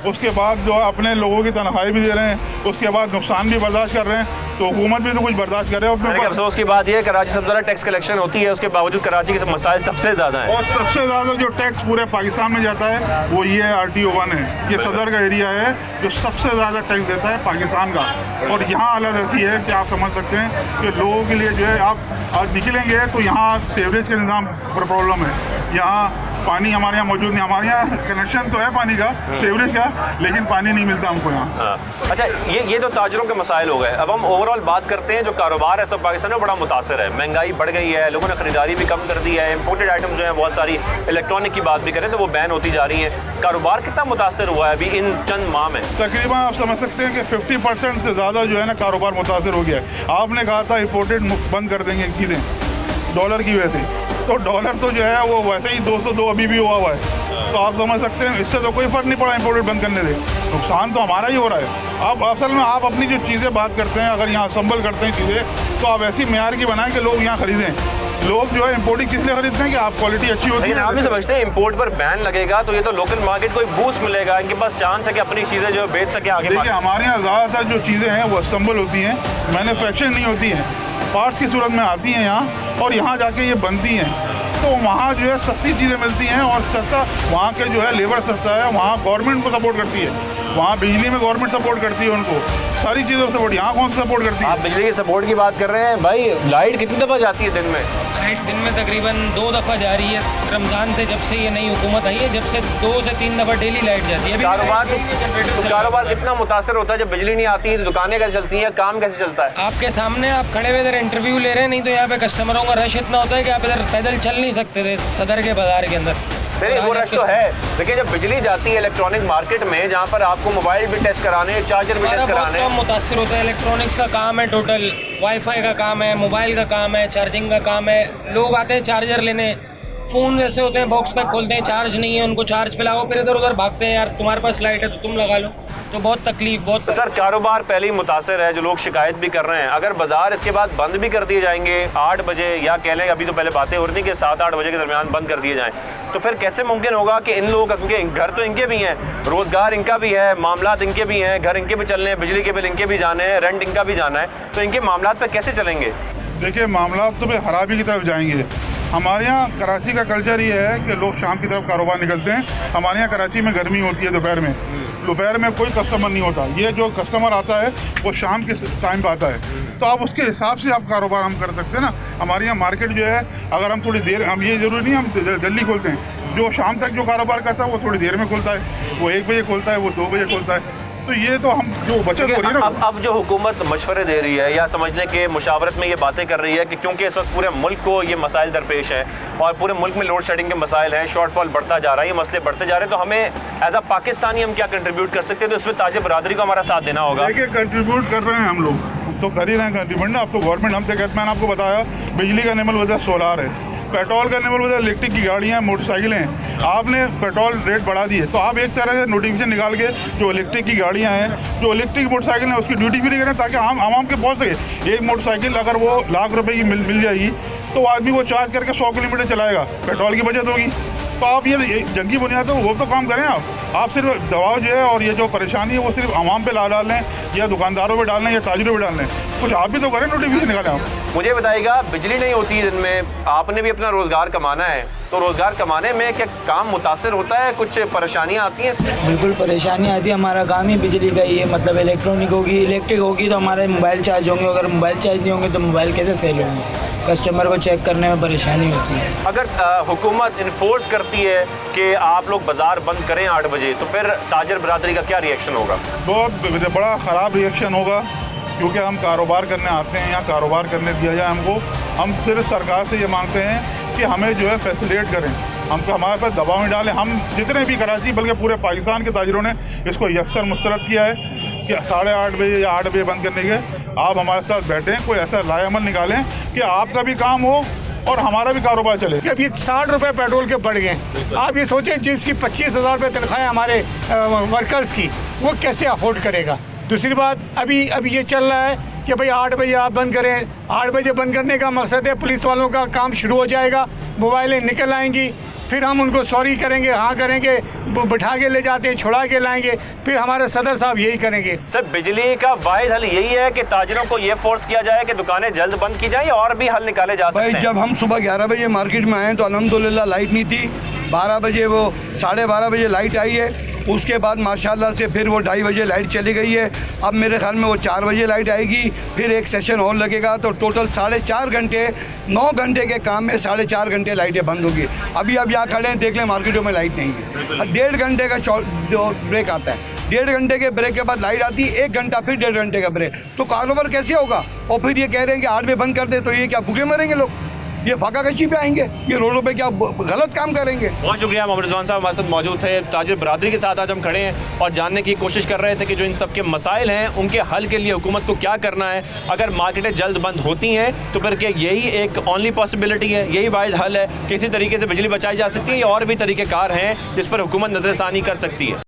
उसके बाद जो अपने लोगों की तनख्वाही भी दे रहे हैं, उसके बाद नुकसान भी बर्दाश्त कर रहे हैं, तो हुकूमत भी तो कुछ बर्दाश्त करे। अफसोस की बात यह है कराची सबसे ज़्यादा टैक्स कलेक्शन होती है, उसके बावजूद कराची के मसाइल सबसे ज़्यादा है, और सबसे ज़्यादा जो टैक्स पूरे पाकिस्तान में जाता है वो ये RTO 1 है। ये सदर का एरिया है जो सबसे ज़्यादा टैक्स देता है पाकिस्तान का, और यहाँ हालत ऐसी है कि आप समझ सकते हैं कि लोगों के लिए जो है, आप निकलेंगे तो यहाँ सीवरेज के निज़ाम पर प्रॉब्लम है, यहाँ पानी हमारे यहाँ मौजूद नहीं। हमारे यहाँ कनेक्शन तो है पानी का, सीवरेज का, लेकिन पानी नहीं मिलता हमको यहाँ। अच्छा, ये तो ताजरों के मसाइल हो गए। अब हम ओवरऑल बात करते हैं, जो कारोबार है सब पाकिस्तान में बड़ा मुतासर है। महंगाई बढ़ गई है, लोगों ने खरीदारी भी कम कर दी है, इंपोर्टेड आइटम जो है बहुत सारी, इलेक्ट्रॉनिक की बात भी करें तो वो बैन होती जा रही है। कारोबार कितना मुतासर हुआ है अभी इन चंद माह में? तकरीबन आप समझ सकते हैं कि 50% से ज़्यादा जो है ना कारोबार मुतासर हो गया है। आपने कहा था इंपोर्टेड बंद कर देंगे चीज़ें डॉलर की वजह से, तो डॉलर तो जो है वो वैसे ही 202 अभी भी हुआ है। तो आप समझ सकते हैं इससे तो कोई फ़र्क नहीं पड़ा इंपोर्टेड बंद करने से, नुकसान तो हमारा ही हो रहा है। अब असल में आप अपनी जो चीज़ें बात करते हैं, अगर यहाँ संभल करते हैं चीज़ें, तो आप ऐसी मेयार की बनाएं कि लोग यहाँ खरीदें। लोग जो है इंपोर्टिंग किस लिए खरीदते हैं कि आप क्वालिटी अच्छी होती है। आप भी समझते हैं इंपोर्ट पर बैन लगेगा तो ये तो लोकल मार्केट को एक बूस्ट मिलेगा, इनके पास चांस है कि अपनी चीज़ें जो बेच सके आगे। देखिए हमारे यहाँ ज़्यादातर जो चीज़ें हैं वो असेंबल होती हैं, मैन्युफैक्चरिंग नहीं होती हैं, पार्ट्स की सूरत में आती हैं यहाँ और यहाँ जाके ये बनती हैं। तो वहाँ जो है सस्ती चीज़ें मिलती हैं और सस्ता, वहाँ के जो है लेबर सस्ता है, वहाँ गवर्नमेंट को सपोर्ट करती है, वहाँ बिजली में गवर्नमेंट सपोर्ट करती है उनको, सारी चीज़ों से सपोर्ट। यहाँ कौन सा सपोर्ट करती है? आप बिजली की सपोर्ट की बात कर रहे हैं भाई, लाइट कितनी दफ़ा जाती है दिन में? लाइट दिन में तकरीबन 2 दफ़ा जा रही है। रमज़ान से जब से ये नई हुकूमत आई है, जब से 2 से 3 दफ़ा डेली लाइट जाती है। कारोबार कितना मुतासर होता है जब बिजली नहीं आती है? तो दुकानें कैसे चलती हैं, काम कैसे चलता है? आपके सामने आप खड़े हुए इधर इंटरव्यू ले रहे हैं, नहीं तो यहाँ पे कस्टमरों का रश इतना होता है कि आप इधर पैदल चल नहीं सकते थे सदर के बाजार के अंदर। नहीं, वो रश तो है, लेकिन जब बिजली जाती है इलेक्ट्रॉनिक मार्केट में, जहाँ पर आपको मोबाइल भी टेस्ट कराने, चार्जर भी टेस्ट कराने, बहुत कम मुतासर होता है। इलेक्ट्रॉनिक्स का काम है, टोटल वाईफाई का काम है, मोबाइल का काम है, चार्जिंग का काम है। लोग आते हैं चार्जर लेने, फ़ोन जैसे होते हैं बॉक्स पैक खोलते हैं, चार्ज नहीं है, उनको चार्ज पे लगाओ, फिर इधर उधर भागते हैं, यार तुम्हारे पास लाइट है तो तुम लगा लो। तो बहुत तकलीफ, बहुत सर कारोबार पहले ही मुतासर है, जो लोग शिकायत भी कर रहे हैं। अगर बाजार इसके बाद बंद भी कर दिए जाएंगे 8 बजे, या कह लें अभी तो पहले बातें हो रही थी कि 7-8 बजे के दरमियान बंद कर दिए जाएं, तो फिर कैसे मुमकिन होगा कि इन लोगों का, क्योंकि घर तो इनके भी हैं, रोज़गार इनका भी है, मामलात इनके भी हैं, घर इनके भी चलने हैं, बिजली के बिल इनके भी जाने हैं, रेंट इनका भी जाना है, तो इनके मामलात पर कैसे चलेंगे? देखिए मामलात तो फिर खराबी की तरफ जाएंगे। हमारे यहाँ कराची का कल्चर ये है कि लोग शाम की तरफ कारोबार निकलते हैं। हमारे यहाँ कराची में गर्मी होती है, दोपहर में कोई कस्टमर नहीं होता। ये जो कस्टमर आता है वो शाम के टाइम पे आता है, तो आप उसके हिसाब से आप कारोबार हम कर सकते हैं ना। हमारे यहाँ मार्केट जो है, अगर हम थोड़ी देर, हम ये ज़रूरी नहीं हम जल्दी खोलते हैं, जो शाम तक जो कारोबार करता है वो थोड़ी देर में खोलता है, वो 1 बजे खोलता है, वो 2 बजे खोलता है। तो ये तो हम जो बचत हो रही है ना, अब जो हुकूमत मशवरे दे रही है या समझने के मुशावरत में ये बातें कर रही है कि क्योंकि इस वक्त पूरे मुल्क को ये मसाइल दरपेश हैं और पूरे मुल्क में लोड शेडिंग के मसाइल हैं, शॉर्टफॉल बढ़ता जा रहा है, ये मसले बढ़ते जा रहे हैं, तो हमें एज अ पाकिस्तानी हम क्या कंट्रीब्यूट कर सकते हैं? तो इसमें ताजिर बरादरी को हमारा साथ देना होगा। देखिए कंट्रीब्यूट कर रहे हैं हम लोग, हम तो कर ही रहे हैं कंट्रीब्यूट ना। अब तो गवर्नमेंट हमसे कहते, मैंने आपको बताया बिजली का निमल वजह सोलार है, पेट्रोल का निमल वजह इलेक्ट्रिक की गाड़ियाँ, मोटरसाइकिलें हैं। आपने पेट्रोल रेट बढ़ा दिए, तो आप एक तरह से नोटिफिकेशन निकाल के जो इलेक्ट्रिक की गाड़ियाँ हैं, जो इलेक्ट्रिक मोटरसाइकिल हैं, उसकी ड्यूटी फ्री करें ताकि आवाम के पहुँच सके। एक मोटरसाइकिल अगर वो लाख रुपए की मिल जाएगी तो आदमी वो चार्ज करके 100 किलोमीटर चलाएगा, पेट्रोल की बचत होगी। तो आप ये जंगी बुनियाद है वो तो काम करें। आप सिर्फ दबाव जो है और ये जो परेशानी है वो सिर्फ आवाम पे डाल लें या दुकानदारों पे डाल लें या ताजिरों पे डाल लें, कुछ आप भी तो करें, नोटिफिकेशन निकालें आप। मुझे बताइएगा, बिजली नहीं होती दिन में, आपने भी अपना रोज़गार कमाना है, तो रोज़गार कमाने में क्या काम मुतासर होता है? कुछ परेशानियाँ आती हैं इसमें? बिल्कुल परेशानी आती है। हमारा काम ही बिजली का ही है, मतलब इलेक्ट्रॉनिक होगी, इलेक्ट्रिक होगी तो हमारे मोबाइल चार्ज होंगे, अगर मोबाइल चार्ज नहीं होंगे तो मोबाइल कैसे सेल होंगे, कस्टमर को चेक करने में परेशानी होती है। अगर हुकूमत इन्फोर्स करती है कि आप लोग बाजार बंद करें 8 बजे, तो फिर ताजर बरादरी का क्या रिएक्शन होगा? बहुत बड़ा ख़राब रिएक्शन होगा, क्योंकि हम कारोबार करने आते हैं, यहाँ कारोबार करने दिया जाए हमको। हम सिर्फ सरकार से ये मांगते हैं कि हमें जो है फैसिलिटेट करें, हमको हमारे पर दबाव नहीं डालें। हम जितने भी कराची बल्कि पूरे पाकिस्तान के ताजिरों ने इसको यकसर मुस्तरद किया है कि 8:30 बजे या 8 बजे बंद करने के आप हमारे साथ बैठें, कोई ऐसा लाएअमल निकालें कि आपका भी काम हो और हमारा भी कारोबार चले। अभी 60 रुपये पेट्रोल के बढ़ गए। आप ये सोचें जिसकी 25,000 रुपये तनख्वाह हमारे वर्कर्स की, वो कैसे अफोर्ड करेगा। दूसरी बात, अभी ये चल रहा है कि भाई 8 बजे आप बंद करें। 8 बजे बंद करने का मकसद है पुलिस वालों का काम शुरू हो जाएगा, मोबाइलें निकल आएंगी, फिर हम उनको सॉरी करेंगे, हाँ करेंगे, बिठा के ले जाते हैं, छुड़ा के लाएंगे, फिर हमारे सदर साहब यही करेंगे। सर बिजली का वाहिद हल यही है कि ताजिरों को ये फोर्स किया जाए कि दुकानें जल्द बंद की जाए, और भी हल निकाले जा सकते हैं। जब हम सुबह 11 बजे मार्केट में आए तो अल्हम्दुलिल्लाह लाइट नहीं थी, 12 बजे वो 12:30 बजे लाइट आई है। उसके बाद माशाल्लाह से फिर वो 2:30 बजे लाइट चली गई है। अब मेरे ख्याल में वो 4 बजे लाइट आएगी, फिर एक सेशन और लगेगा, तो टोटल 4.5 घंटे, 9 घंटे के काम में 4.5 घंटे लाइटें बंद होगी। अभी अब यहाँ खड़े हैं, देख लें मार्केटों में लाइट नहीं है। 1.5 घंटे का जो ब्रेक आता है, 1.5 घंटे के ब्रेक के बाद लाइट आती है, 1 घंटा फिर 1.5 घंटे का ब्रेक, तो कारोबार कैसे होगा? और फिर ये कह रहे हैं कि 8 बजे बंद कर दे, तो ये क्या भूखे मरेंगे लोग? ये फाका कशी पे आएंगे? ये रोडों पे क्या गलत काम करेंगे? बहुत शुक्रिया। मोहम्मद रिजवान साहब हमारे साथ मौजूद थे। ताजिर बरादरी के साथ आज हम खड़े हैं और जानने की कोशिश कर रहे थे कि जो इन सब के मसाइल हैं उनके हल के लिए हुकूमत को क्या करना है। अगर मार्केटें जल्द बंद होती हैं तो फिर क्या यही एक ओनली पॉसिबिलिटी है, यही वाहिद हल है? किसी तरीके से बिजली बचाई जा सकती है या और भी तरीक़ेकार हैं जिस पर हुकूमत नज़रसानी कर सकती है?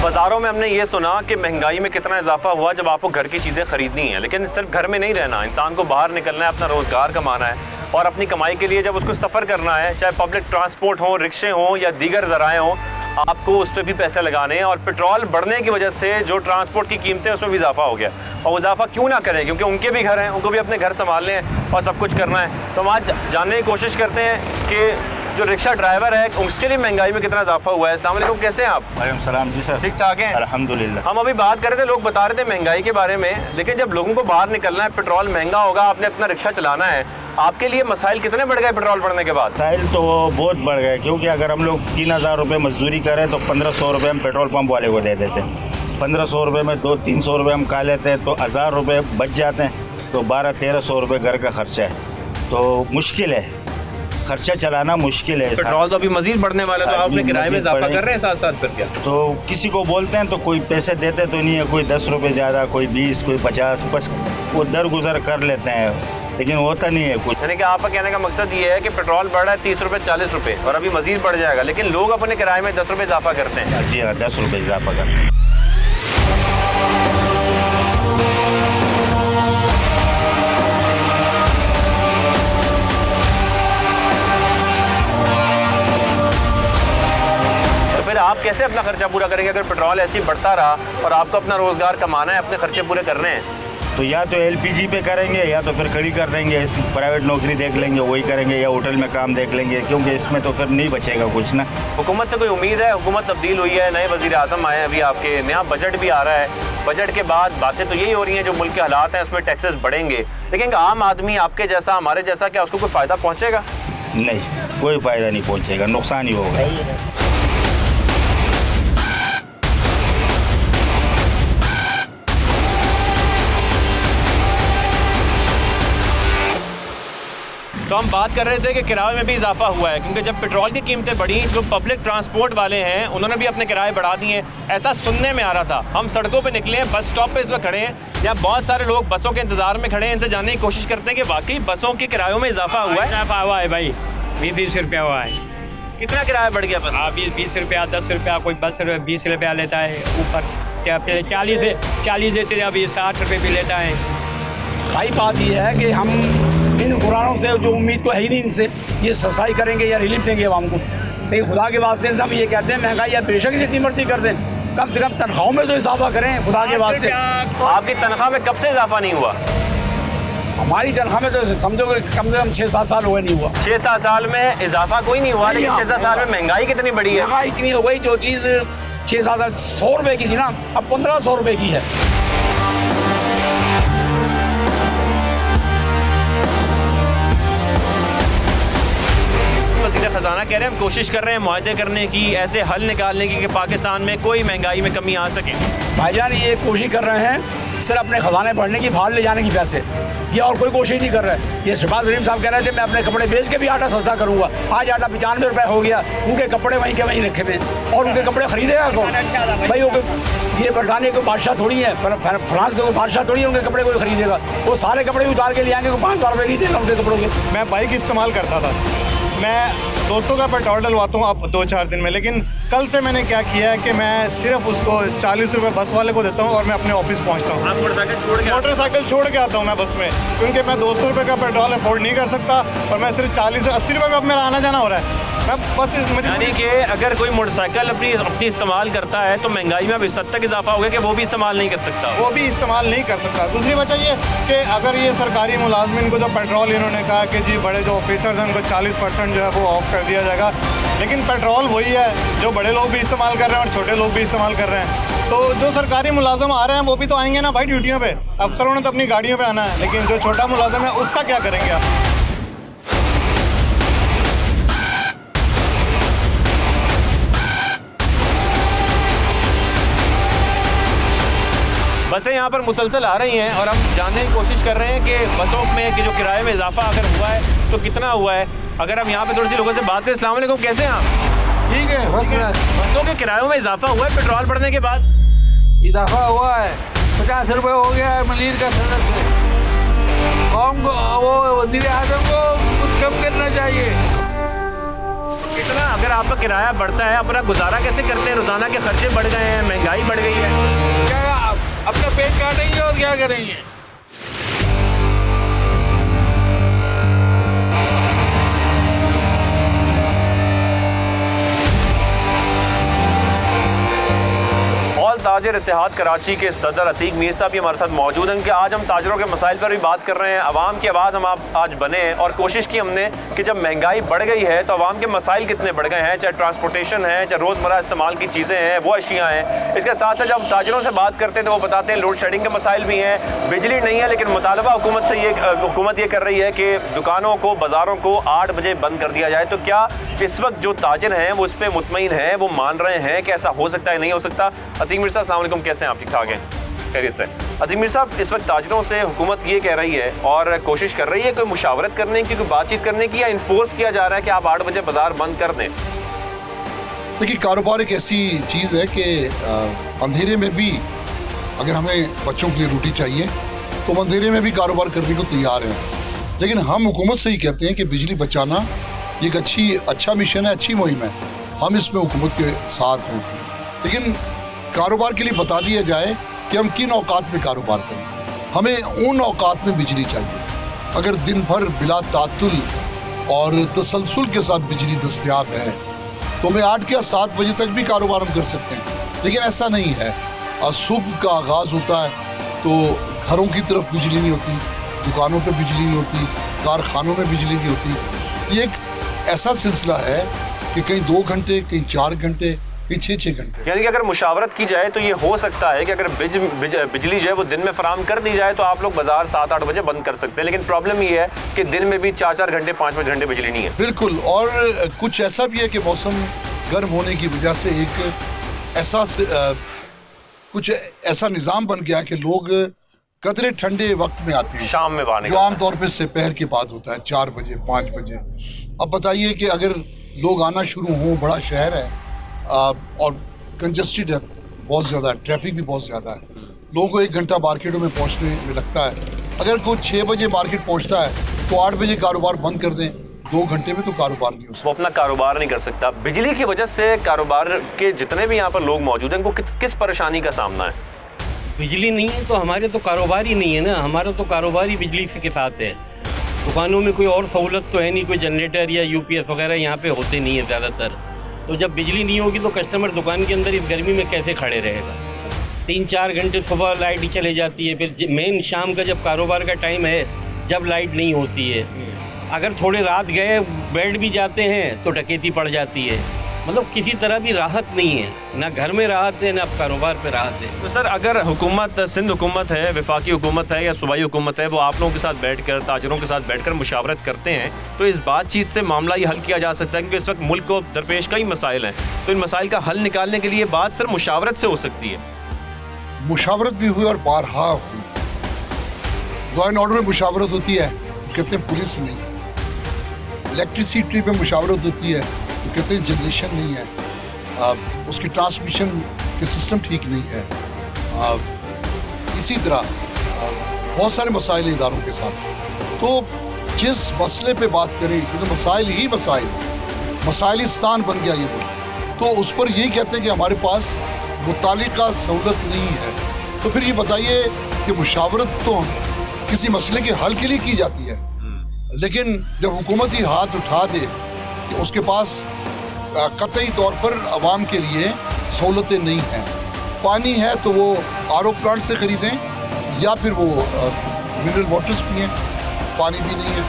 बाज़ारों में हमने ये सुना कि महंगाई में कितना इजाफा हुआ जब आपको घर की चीज़ें ख़रीदनी हैं, लेकिन सिर्फ घर में नहीं रहना, इंसान को बाहर निकलना है, अपना रोज़गार कमाना है और अपनी कमाई के लिए जब उसको सफ़र करना है, चाहे पब्लिक ट्रांसपोर्ट हो, रिक्शे हों या दीगर ज़राए हों, आपको उस पर भी पैसे लगाने हैं। और पेट्रोल बढ़ने की वजह से जो ट्रांसपोर्ट की कीमतें उसमें भी इजाफा हो गया। और इजाफा क्यों ना करें, क्योंकि उनके भी घर हैं, उनको भी अपने घर संभालने हैं और सब कुछ करना है। तो हम आज जानने की कोशिश करते हैं कि जो रिक्शा ड्राइवर है उसके लिए महंगाई में कितना इजाफा हुआ है। अस्सलाम वालेकुम, कैसे हैं आप? वालेकुम सलाम जी सर, ठीक ठाक हैं अल्हम्दुलिल्लाह। हम अभी बात कर रहे थे, लोग बता रहे थे महंगाई के बारे में, लेकिन जब लोगों को बाहर निकलना है, पेट्रोल महंगा होगा, आपने अपना रिक्शा चलाना है, आपके लिए मसाइल कितने बढ़ गए पेट्रोल बढ़ने के बाद? मसाइल तो बहुत बढ़ गए, क्योंकि अगर हम लोग 3,000 रुपये मजदूरी करें तो 1,500 रुपये हम पेट्रोल पंप वाले को दे देते हैं। 1,500 रुपये में 200-300 रुपये हम खा लेते हैं, तो 1,000 रुपये बच जाते हैं, तो 1200-1300 रुपये घर का खर्चा है। तो मुश्किल है, खर्चा चलाना मुश्किल है। पेट्रोल तो अभी मजीद बढ़ने वाला, तो आपने किराए में इजाफा कर रहे हैं साथ साथ फिर क्या? तो किसी को बोलते हैं तो कोई पैसे देते तो नहीं है, कोई 10 रुपये ज़्यादा, कोई 20, कोई 50, बस वो दरगुजर कर लेते हैं, लेकिन होता नहीं है कुछ। यानी कि आपका कहने का मकसद ये है कि पेट्रोल बढ़ रहा है 30 रुपये 40 रुपये और अभी मजीद बढ़ जाएगा, लेकिन लोग अपने किराए में 10 रुपये इजाफा करते हैं। जी हाँ, 10 रुपये इजाफा करते हैं। फिर आप कैसे अपना खर्चा पूरा करेंगे अगर पेट्रोल ऐसे ही बढ़ता रहा और आपको अपना रोजगार कमाना है, अपने खर्चे पूरे करने हैं? तो या तो LPG पे करेंगे या तो फिर खड़ी कर देंगे, इस प्राइवेट नौकरी देख लेंगे, वही करेंगे, या होटल में काम देख लेंगे, क्योंकि इसमें तो फिर नहीं बचेगा कुछ ना। हुकूमत से कोई उम्मीद है? हुकूमत तब्दील हुई है, नए वज़ीर आज़म आए हैं, अभी आपके नया बजट भी आ रहा है, बजट के बाद बातें तो यही हो रही हैं जो मुल्क के हालात हैं उसमें टैक्सेस बढ़ेंगे, लेकिन आम आदमी आपके जैसा, हमारे जैसा, क्या उसको कोई फ़ायदा पहुँचेगा? नहीं, कोई फ़ायदा नहीं पहुँचेगा, नुकसान ही होगा। तो हम बात कर रहे थे कि किराए में भी इजाफा हुआ है, क्योंकि जब पेट्रोल की कीमतें बढ़ी, जो पब्लिक ट्रांसपोर्ट वाले हैं उन्होंने भी अपने किराए बढ़ा दिए। ऐसा सुनने में आ रहा था। हम सड़कों पे निकले हैं, बस स्टॉप पे इस वक्त खड़े हैं, यहाँ बहुत सारे लोग बसों के इंतजार में खड़े हैं, इनसे जानने की कोशिश करते हैं कि वाकई बसों के किरायों में इजाफा हुआ है। इजाफा हुआ है भाई, 20 रुपया हुआ है। कितना किराया बढ़ गया बस? 20 रुपया, 10 रुपया, कोई 20 रुपया लेता है ऊपर, 40 देते थे, अभी 60 रुपये भी लेता है। भाई बात यह है कि हम इन कुरानों से जो उम्मीद तो है ही नहीं इनसे, ये सफाई करेंगे या रिलीफ देंगे आवाम को। लेकिन खुदा के वास्ते हम ये कहते हैं महंगाई या बेशक जितनी मर्जी कर दें, कम से कम तनख्वाहों में तो इजाफा करें खुदा के वास्ते। आपकी तनख्वाह में कब से इजाफा नहीं हुआ? हमारी तनख्वाह में तो समझो कि कम से कम 6-7 साल हुए नहीं हुआ। 6-7 साल में इजाफा कोई नहीं हुआ, लेकिन 6-7 साल में महंगाई कितनी बढ़ी है? महंगाई इतनी हो गई, जो चीज़ 6-7 साल 100 रुपये की थी ना, अब 1500 रुपये की है। वज़ीर ख़ज़ाना कह रहे हैं हम कोशिश कर रहे हैं मुआहदे करने की, ऐसे हल निकालने की कि पाकिस्तान में कोई महंगाई में कमी आ सके। भाईजान ये कोशिश कर रहे हैं सिर्फ अपने ख़जाने भरने की, बाहर ले जाने की पैसे, ये और कोई कोशिश नहीं कर रहे। ये शहबाज शरीफ साहब कह रहे थे मैं अपने कपड़े बेच के भी आटा सस्ता करूँगा, आज आटा 95 रुपये हो गया, उनके कपड़े वहीं के वहीं रखे हुए, और उनके कपड़े खरीदेगा कौन भाई? वो ये बरतानिया कोई बादशाह थोड़ी है, फ्रांस के कोई बादशाह थोड़ी है, उनके कपड़े कोई खरीदेगा? वो सारे कपड़े उतार के ले आएंगे, 5,000 रुपये नहीं देगा उनके कपड़ों के। मैं बाइक इस्तेमाल करता था, मैं दोस्तों का पेट्रोल डलवाता हूँ अब 2-4 दिन में, लेकिन कल से मैंने क्या किया है कि मैं सिर्फ उसको 40 रुपये बस वाले को देता हूँ और मैं अपने ऑफिस पहुँचता हूँ। मोटरसाइकिल छोड़ के आता हूँ मैं बस में, क्योंकि मैं 200 रुपये का पेट्रोल अफोर्ड नहीं कर सकता और मैं सिर्फ 40-80 रुपये में अब मेरा आना जाना हो रहा है। मैं बस यानी कि अगर कोई मोटरसाइकिल अपनी इस्तेमाल करता है तो महंगाई में अब इस हद तक इजाफा हो गया कि वो भी इस्तेमाल नहीं कर सकता। वो भी इस्तेमाल नहीं कर सकता। दूसरी वजह ये कि अगर ये सरकारी मुलाजमिन को जो पेट्रोल इन्होंने कहा कि जी बड़े जो ऑफिसर्स हैं उनको 40% जो है वो ऑफ कर दिया जाएगा, लेकिन पेट्रोल वही है जो बड़े लोग भी इस्तेमाल कर रहे हैं और छोटे लोग भी इस्तेमाल कर रहे हैं। तो जो सरकारी मुलाजम आ रहे हैं वो भी तो आएंगे ना भाई ड्यूटियों पे, अफसरों ने तो अपनी गाड़ियों पे आना है, लेकिन जो छोटा मुलाजम है उसका क्या करेंगे आप? बसें यहाँ पर मुसलसल आ रही हैं और हम जानने की कोशिश कर रहे हैं कि बसों में कि जो किराए में इजाफा अगर हुआ है तो कितना हुआ है। अगर हम यहाँ पे थोड़ी सी लोगों से बात करें। अस्सलाम वालेकुम, कैसे हैं आप? ठीक है, बसों के किरायों में इजाफा हुआ है पेट्रोल बढ़ने के बाद? इजाफा हुआ है, 50 रुपये हो गया है मलीर का सदर से। कौम को वो वज़ीर आज़म को कुछ कम करना चाहिए। कितना अगर आपका किराया बढ़ता है अपना गुजारा कैसे करते हैं? रोजाना के खर्चे बढ़ गए हैं, महंगाई बढ़ गई है, क्या अपना पेट काटेंगे और क्या करेंगे? ताजिर इत्तेहाद कराची के सदर अतीक मीर साहब भी हमारे साथ मौजूद हैं कि आज हम ताजरों के मसाइल पर भी बात कर रहे हैं। अवाम की आवाज़ हम आज बने और कोशिश की हमने कि जब महंगाई बढ़ गई है तो अवाम के मसाइल कितने बढ़ गए हैं, चाहे ट्रांसपोर्टेशन है, चाहे रोज़मर्रा इस्तेमाल की चीज़ें हैं, वो अशियाँ हैं। इसके साथ साथ जब ताजरों से बात करते हैं तो वो बताते हैं लोड शेडिंग के मसाइल भी हैं, बिजली नहीं है, लेकिन मुतालबा हुकूमत ये कर रही है कि दुकानों को, बाज़ारों को 8 बजे बंद कर दिया जाए। तो क्या इस वक्त जो ताजिर हैं वो इस पर मुतमईन हैं, वो मान रहे हैं कि ऐसा हो सकता है, नहीं हो सकता? अतीक मीर साहब अस्सलाम वालेकुम, कैसे हैं आप? ठीक ठाक हैं, खैरियत से? अतीक मीर साहब, इस वक्त ताजिरों से हुकूमत ये कह रही है और कोशिश कर रही है कोई मुशावरत करने की, कोई बातचीत करने की, या इन्फोर्स किया जा रहा है कि आप 8 बजे बाजार बंद कर दें? देखिए, कारोबार एक ऐसी चीज़ है कि अंधेरे में भी अगर हमें बच्चों के लिए रोटी चाहिए तो अंधेरे में भी कारोबार करने को तैयार हैं। लेकिन हम हुकूमत से ही कहते हैं कि बिजली बचाना एक अच्छा मिशन है, अच्छी मुहिम है, हम इसमें हुकूमत के साथ हैं। लेकिन कारोबार के लिए बता दिया जाए कि हम किन औकात में कारोबार करें। हमें उन औकात में बिजली चाहिए। अगर दिन भर बिला तातुल और तसलसल के साथ बिजली दस्तयाब है तो हमें 8 या 7 बजे तक भी कारोबार हम कर सकते हैं। लेकिन ऐसा नहीं है। सुबह का आगाज़ होता है तो घरों की तरफ बिजली नहीं होती, दुकानों पर बिजली नहीं होती, कारखानों में बिजली नहीं होती। ये एक ऐसा सिलसिला है कि कहीं 2 घंटे, कहीं 4 घंटे, 6 घंटे। यानी कि अगर मुशावरत की जाए तो ये हो सकता है कि अगर बिजली जो है वो दिन में फराम कर दी जाए तो आप लोग बाजार 7-8 बजे बंद कर सकते हैं। लेकिन प्रॉब्लम ये है कि दिन में भी 4-4 घंटे, 5-5 घंटे बिजली नहीं है। बिल्कुल। और कुछ ऐसा भी है कि मौसम गर्म होने की वजह से कुछ ऐसा निज़ाम बन गया कि लोग कतरे ठंडे वक्त में आते हैं, शाम में पानी, जो आमतौर पर दोपहर के बाद होता है, 4 बजे, 5 बजे। अब बताइए कि अगर लोग आना शुरू हों, बड़ा शहर है और कंजस्टेड है, बहुत ज़्यादा है, ट्रैफिक भी बहुत ज़्यादा है, लोगों को 1 घंटा मार्केटों में पहुंचने में लगता है। अगर कोई 6 बजे मार्केट पहुंचता है तो 8 बजे कारोबार बंद कर दें, 2 घंटे में तो कारोबार नहीं हो सकता। वो अपना कारोबार नहीं कर सकता। बिजली की वजह से कारोबार के जितने भी यहाँ पर लोग मौजूद हैं उनको किस परेशानी का सामना है? बिजली नहीं है तो हमारे तो कारोबार ही नहीं है ना, हमारा तो कारोबार ही बिजली के साथ है। दुकानों में कोई और सहूलत तो है नहीं, कोई जनरेटर या UPS वगैरह यहाँ पे होते नहीं है ज़्यादातर। तो जब बिजली नहीं होगी तो कस्टमर दुकान के अंदर इस गर्मी में कैसे खड़े रहेगा? 3-4 घंटे सुबह लाइट ही चले जाती है, फिर मेन शाम का जब कारोबार का टाइम है जब लाइट नहीं होती है। अगर थोड़े रात गए बैठ भी जाते हैं तो डकैती पड़ जाती है। मतलब किसी तरह भी राहत नहीं है, ना घर में राहत है ना कारोबार पे राहत है। तो सर, अगर हुकूमत, सिंध हुकूमत है, वफाकी हुकूमत है या सूबाई हुकूमत है, वो आप लोगों के साथ बैठकर, ताजरों के साथ बैठकर मुशावरत करते हैं तो इस बातचीत से मामला ये हल किया जा सकता है, क्योंकि इस वक्त मुल्क को दरपेश कई मसाइल हैं। तो इन मसाइल का हल निकालने के लिए बात सर मुशावरत से हो सकती है। मुशावरत भी हुई और बारहा हुई। लॉ एंड ऑर्डर में मुशावरत होती है, कहते हैं पुलिस नहीं है। इलेक्ट्रिसिटी पे मुशावरत होती है तो कहते हैं जनरेशन नहीं है, उसकी ट्रांसमिशन के सिस्टम ठीक नहीं है। इसी तरह बहुत सारे मसाइल इदारों के साथ। तो जिस मसले पे बात करें, क्योंकि मसाइल ही मसाइल हैं, मसाइलिस्तान बन गया ये मुल्क, तो उस पर यही कहते हैं कि हमारे पास मुतालिका सहूलत नहीं है। तो फिर ये बताइए कि मुशावरत तो किसी मसले के हल के लिए की जाती है, लेकिन जब हुकूमत ही हाथ उठा दे कि उसके पास कतई तौर पर आवाम के लिए सहूलतें नहीं हैं, पानी है तो वो आरओ प्लांट से ख़रीदें या फिर वो मिनरल वाटर्स पिएं, पानी भी नहीं है,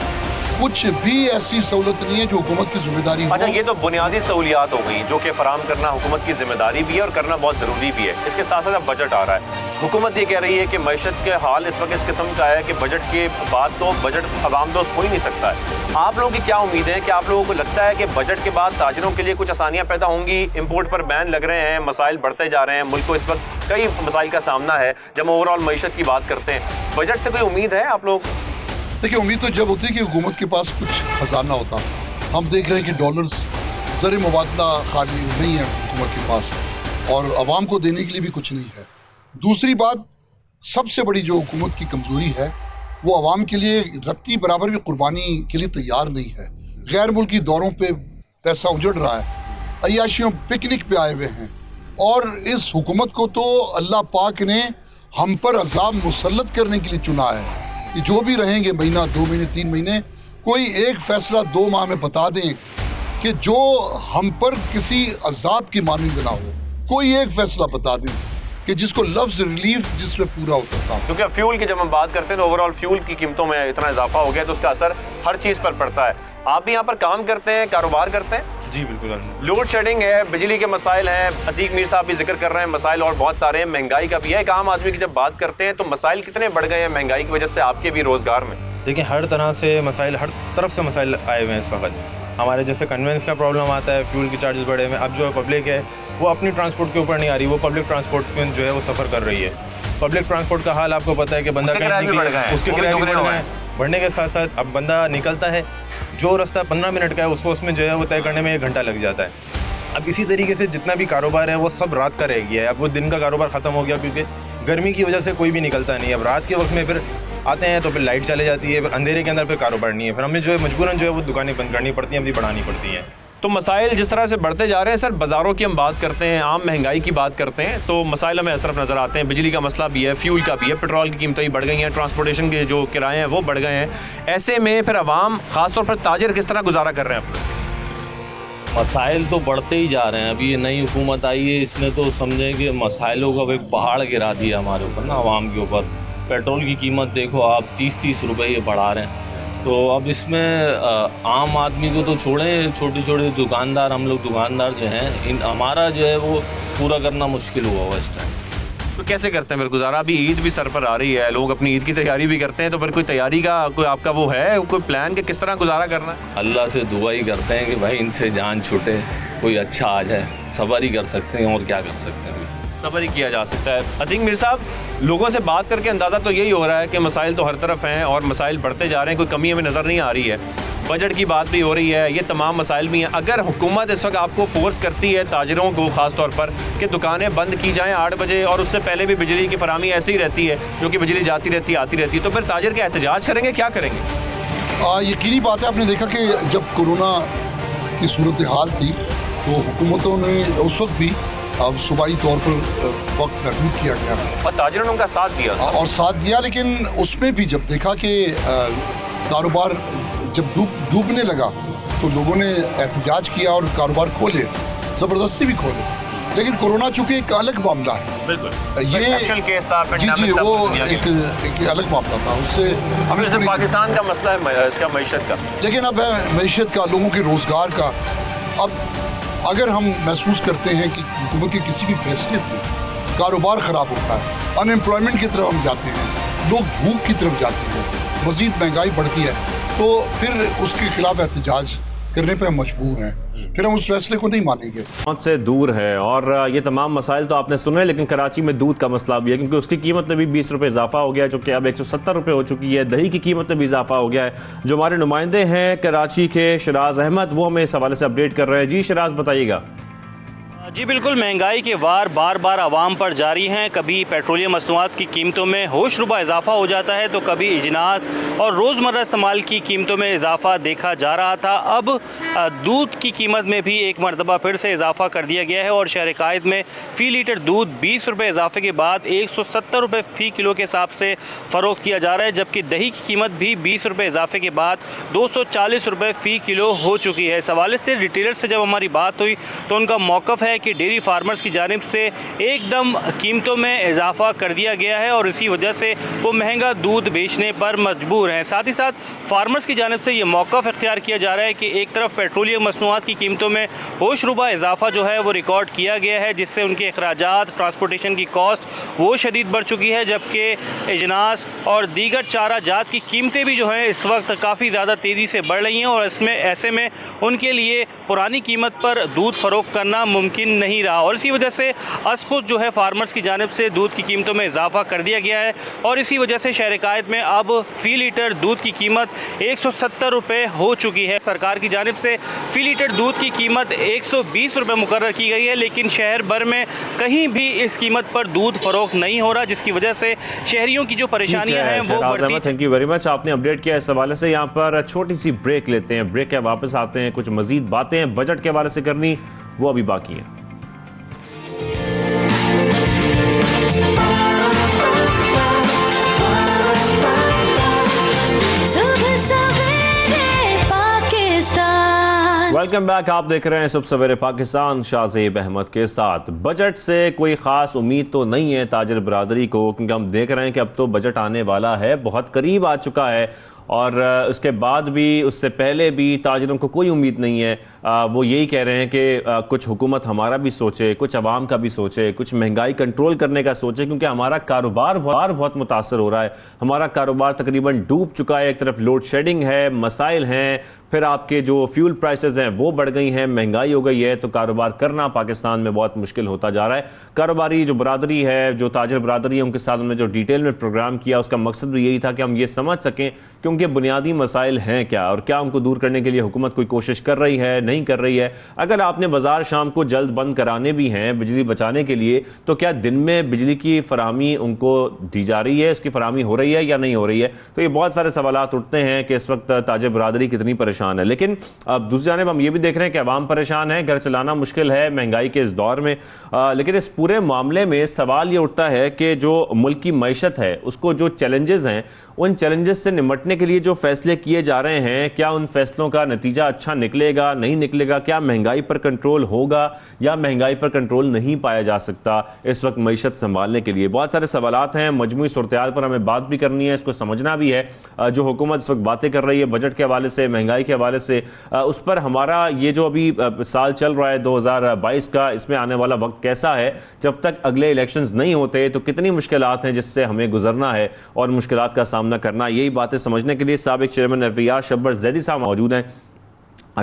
कुछ भी ऐसी सहूलत नहीं है जो हुकूमत की जिम्मेदारी हो। अच्छा, ये तो बुनियादी सहूलियात हो गई जो कि फराम करना हुकूमत की जिम्मेदारी भी है और करना बहुत ज़रूरी भी है। इसके साथ साथ अब बजट आ रहा है, हुकूमत ये कह रही है कि मईशत के हाल इस वक्त इस किस्म का है कि बजट के बाद तो बजट अवाम दोस्त हो ही नहीं सकता है। आप लोगों की क्या उम्मीद है कि आप लोगों को लगता है कि बजट के बाद ताजरों के लिए कुछ आसानियाँ पैदा होंगी? इम्पोर्ट पर बैन लग रहे हैं, मसाइल बढ़ते जा रहे हैं, मुल्क को इस वक्त कई मसाइल का सामना है। जब ओवरऑल मईशत की बात करते हैं, बजट से कोई उम्मीद है आप लोगों को? देखिए, उम्मीद तो जब होती है कि हुकूमत के पास कुछ खजाना होता। हम देख रहे हैं कि डॉलर्स ज़र मुबादला खाली नहीं है हुकूमत के पास, और आवाम को देने के लिए भी कुछ नहीं है। दूसरी बात, सबसे बड़ी जो हुकूमत की कमज़ोरी है वो आवाम के लिए रत्ती बराबर भी कुर्बानी के लिए तैयार नहीं है। गैर मुल्की दौरों पे पैसा उजड़ रहा है, अय्याशियों पिकनिक पे आए हुए हैं, और इस हुकूमत को तो अल्लाह पाक ने हम पर अजाब मुसल्लत करने के लिए चुना है कि जो भी रहेंगे महीना, 2 महीने, 3 महीने, कोई एक फैसला 2 माह में बता दें कि जो हम पर किसी अजाब की मानंद ना हो। कोई एक फैसला बता दें कि जिसको लफ्ज़ रिलीफ जिसमें पूरा उतरता हो। क्योंकि फ्यूल की जब हम बात करते हैं तो ओवरऑल फ्यूल की कीमतों में इतना इजाफा हो गया तो उसका असर हर चीज़ पर पड़ता है। आप भी यहाँ पर काम करते हैं, कारोबार करते हैं? जी बिल्कुल। लोड शेडिंग है, बिजली के मसाइल हैं, अतीक मीर साहब भी जिक्र कर रहे हैं, मसाइल और बहुत सारे हैं, महंगाई का भी है। एक आम आदमी की जब बात करते हैं तो मसाइल कितने बढ़ गए हैं महंगाई की वजह से आपके भी रोज़गार में? देखिए, हर तरह से मसाइल, हर तरफ से मसाइल आए हुए हैं इस वक्त। हमारे जैसे कन्वेंस का प्रॉब्लम आता है, फ्यूल के चार्जेस बढ़े हुए हैं। अब जो है पब्लिक है वो अपनी ट्रांसपोर्ट के ऊपर नहीं आ रही, वो पब्लिक ट्रांसपोर्ट में जो है वो सफ़र कर रही है। पब्लिक ट्रांसपोर्ट का हाल आपको पता है कि बंदा कहीं निकले, उसके किराए भी बढ़ गए हैं। बढ़ने के साथ साथ अब बंदा निकलता है, जो रास्ता 15 मिनट का है उसको उसमें जो है वो तय करने में 1 घंटा लग जाता है। अब इसी तरीके से जितना भी कारोबार है वो सब रात का रह गया है। अब वो दिन का कारोबार ख़त्म हो गया क्योंकि गर्मी की वजह से कोई भी निकलता नहीं है। अब रात के वक्त में फिर आते हैं तो फिर लाइट चले जाती है, फिर अंधेरे के अंदर फिर कारोबार नहीं है, फिर हमें जो है मजबूरन जो है वो दुकानें बंद करनी पड़ती हैं, अपनी बढ़ानी पड़ती हैं। तो मसाइल जिस तरह से बढ़ते जा रहे हैं सर, बाज़ारों की हम बात करते हैं, आम महंगाई की बात करते हैं तो मसाइल हमें हर तरफ नज़र आते हैं। बिजली का मसला भी है, फ्यूल का भी है, पेट्रोल की कीमतें बढ़ गई हैं, ट्रांसपोर्टेशन के जो किराए हैं वो बढ़ गए हैं। ऐसे में फिर आवाम, ख़ासतौर पर ताजिर, किस तरह गुजारा कर रहे हैं अपना? मसाइल तो बढ़ते ही जा रहे हैं। अभी ये नई हुकूमत आई है, इसने तो समझें कि मसाइलों का एक पहाड़ गिरा दिया हमारे ऊपर ना, आवाम के ऊपर। पेट्रोल की कीमत देखो आप, 30-30 रुपये ये बढ़ा रहे हैं। तो अब इसमें आम आदमी को तो छोड़ें, छोटे छोटे दुकानदार, हम लोग दुकानदार जो हैं, हमारा जो है वो पूरा करना मुश्किल हुआ हुआ इस टाइम। तो कैसे करते हैं फिर गुजारा? अभी ईद भी सर पर आ रही है, लोग अपनी ईद की तैयारी भी करते हैं, तो फिर कोई तैयारी का कोई आपका वो है, कोई प्लान कि किस तरह गुजारा करना है? अल्लाह से दुआ ही करते हैं कि भाई इनसे जान छूटे, कोई अच्छा आ जाए। सब्र ही कर सकते हैं और क्या कर सकते हैं, सब्र ही किया जा सकता है। अतीक मीर साहब, लोगों से बात करके अंदाज़ा तो यही हो रहा है कि मसाइल तो हर तरफ हैं और मसाइल बढ़ते जा रहे हैं, कोई कमी हमें नज़र नहीं आ रही है। बजट की बात भी हो रही है, ये तमाम मसाइल भी हैं। अगर हुकूमत इस वक्त आपको फोर्स करती है, ताजिरों को ख़ास तौर पर, कि दुकानें बंद की जाएँ 8 बजे और उससे पहले भी बिजली की फराहमी ऐसी ही रहती है, जो कि बिजली जाती रहती है आती रहती है, तो फिर ताजिर क्या एहतजाज करेंगे, क्या करेंगे? यकीनी बात है, आपने देखा कि जब कोरोना की सूरत हाल थी तो हुकूमतों ने उस वक्त भी अब सूबाई तौर पर वक्त महदूद किया गया और ताजिरों ने उनका साथ दिया और साथ दिया, लेकिन उसमें भी जब देखा कि कारोबार जब डूबने लगा तो लोगों ने एहतजाज किया और कारोबार खोले, ज़बरदस्ती भी खोले। लेकिन कोरोना चूँकि एक अलग मामला है, बिल्कुल ये केस था, जी वो एक अलग मामला था, उससे हमें पाकिस्तान का मसला है इसका मईशत का। लेकिन अब है मईशत का, लोगों के रोज़गार का। अब अगर हम महसूस करते हैं कि हुकूमत के किसी भी फैसले से कारोबार ख़राब होता है, अनएम्प्लॉयमेंट की तरफ हम जाते हैं, लोग भूख की तरफ जाते हैं, मज़ीद महंगाई बढ़ती है, तो फिर उसके खिलाफ एहतजाज करने पे हम मजबूर हैं, फिर हम उस फैसले को नहीं मानेंगे। मौत से दूर है और ये तमाम मसाइल तो आपने सुने, लेकिन कराची में दूध का मसला भी है क्योंकि उसकी कीमत में भी 20 रुपये इजाफा हो गया है, जो कि अब 170 रुपये हो चुकी है। दही की कीमत में भी इजाफा हो गया है। जो हमारे नुमाइंदे हैं कराची के, शराज अहमद, वो हमें इस हवाले से अपडेट कर रहे हैं। जी शराज, बताइएगा। जी बिल्कुल, महंगाई के वार बार बार आवाम पर जारी हैं। कभी पेट्रोलियम मसनूआत की कीमतों में होशरुबा इजाफा हो जाता है तो कभी इजनास और रोज़मर्रा इस्तेमाल की कीमतों में इजाफा देखा जा रहा था। अब दूध की कीमत में भी एक मरतबा फिर से इजाफा कर दिया गया है और शहर कायद में फ़ी लीटर दूध 20 रुपये इजाफे के बाद 170 रुपये फ़ी किलो के हिसाब से फ़रोख्त किया जा रहा है, जबकि दही की कीमत भी 20 रुपये इजाफे के बाद 240 रुपये फ़ी किलो हो चुकी है। इस हवाले से रिटेलर से जब हमारी बात हुई तो उनका मौक़िफ़ है कि डेयरी फार्मर्स की जानिब से एकदम कीमतों में इजाफा कर दिया गया है और इसी वजह से वो महंगा दूध बेचने पर मजबूर हैं। साथ ही साथ फार्मर्स की जानिब से ये मौक़िफ़ इख्तियार किया जा रहा है कि एक तरफ पेट्रोलियम मसनूआत की कीमतों में होशरुबा इजाफा जो है वो रिकॉर्ड किया गया है, जिससे उनके अखराजात, ट्रांसपोर्टेशन की कॉस्ट वो शदीद बढ़ चुकी है, जबकि इजनास और दीगर चारा जात की कीमतें भी जो हैं इस वक्त काफ़ी ज़्यादा तेज़ी से बढ़ रही हैं और इसमें ऐसे में उनके लिए पुरानी कीमत पर दूध फ़रोख्त करना मुमकिन नहीं रहा और इसी वजह से खुद जो है फार्मर्स की जानिब से दूध की कीमतों में इजाफा कर दिया गया है और इसी वजह से शहर कायद में अब फ़ी लीटर दूध की कीमत 170 रुपये हो चुकी है। सरकार की जानिब से फ़ी लीटर दूध की कीमत 120 रुपये मुकर्रर की गई है, लेकिन शहर भर में कहीं भी इस कीमत पर दूध फ़रोख्त नहीं हो रहा, जिसकी वजह से शहरियों की जो परेशानियां हैं वो बढ़ती। थैंक यू वेरी मच, आपने अपडेट किया इस हवाले से। यहाँ पर छोटी सी ब्रेक लेते हैं, ब्रेक के वापस आते हैं, कुछ मजीद बातें हैं बजट के हवाले से करनी, वो अभी बाकी हैं। वेलकम बैक, आप देख रहे हैं सुबह सवेरे पाकिस्तान शाज़ेब अहमद के साथ। बजट से कोई ख़ास उम्मीद तो नहीं है ताजिर बरादरी को, क्योंकि हम देख रहे हैं कि अब तो बजट आने वाला है, बहुत करीब आ चुका है और उसके बाद भी, उससे पहले भी ताजिरों को कोई उम्मीद नहीं है। वो यही कह रहे हैं कि कुछ हुकूमत हमारा भी सोचे, कुछ अवाम का भी सोचे, कुछ महंगाई कंट्रोल करने का सोचे, क्योंकि हमारा कारोबार बहुत मुतासर हो रहा है। हमारा कारोबार तकरीबन डूब चुका है। एक तरफ लोड शेडिंग है, मसाइल हैं, फिर आपके जो फ्यूल प्राइसेस हैं वो बढ़ गई हैं, महंगाई हो गई है, तो कारोबार करना पाकिस्तान में बहुत मुश्किल होता जा रहा है। कारोबारी जो बरादरी है, जो ताजिर बरादरी है, उनके साथ हमने जो डिटेल में प्रोग्राम किया उसका मकसद भी यही था कि हम ये समझ सकें कि उनके बुनियादी मसाइल हैं क्या और क्या उनको दूर करने के लिए हुकूमत कोई कोशिश कर रही है, नहीं कर रही है। अगर आपने बाजार शाम को जल्द बंद कराने भी हैं बिजली बचाने के लिए, तो क्या दिन में बिजली की फराहमी उनको दी जा रही है, उसकी फराहमी हो रही है या नहीं हो रही है? तो ये बहुत सारे सवालात उठते हैं कि इस वक्त ताजिर बरादरी कितनी परेशान है। लेकिन अब दूसरी जानिब हम ये भी देख रहे हैं कि अवाम परेशान है, घर चलाना मुश्किल है महंगाई के इस दौर में। लेकिन इस पूरे मामले में सवाल ये उठता है कि जो मुल्क की मईशत है उसको जो चैलेंजेस हैं, उन चैलेंजेस से निपटने के लिए जो फैसले किए जा रहे हैं, क्या उन फैसलों का नतीजा अच्छा निकलेगा, नहीं निकलेगा? क्या महंगाई पर कंट्रोल होगा या महंगाई पर कंट्रोल नहीं पाया जा सकता इस वक्त मईशत संभालने के लिए? बहुत सारे सवालात हैं, मजमूई सूरत-ए-हाल पर हमें बात भी करनी है, इसको समझना भी है। जो हुकूमत इस वक्त बातें कर रही है बजट के हवाले से, महंगाई के हवाले से, उस पर हमारा ये जो अभी साल चल रहा है 2022 का, इसमें आने वाला वक्त कैसा है, जब तक अगले इलेक्शंस नहीं होते तो कितनी मुश्किलात हैं जिससे हमें गुजरना है और मुश्किलात का सामना करना। यही बातें समझने के लिए साबिक चेयरमैन एफबीआर शब्बर जैदी साहब मौजूद हैं।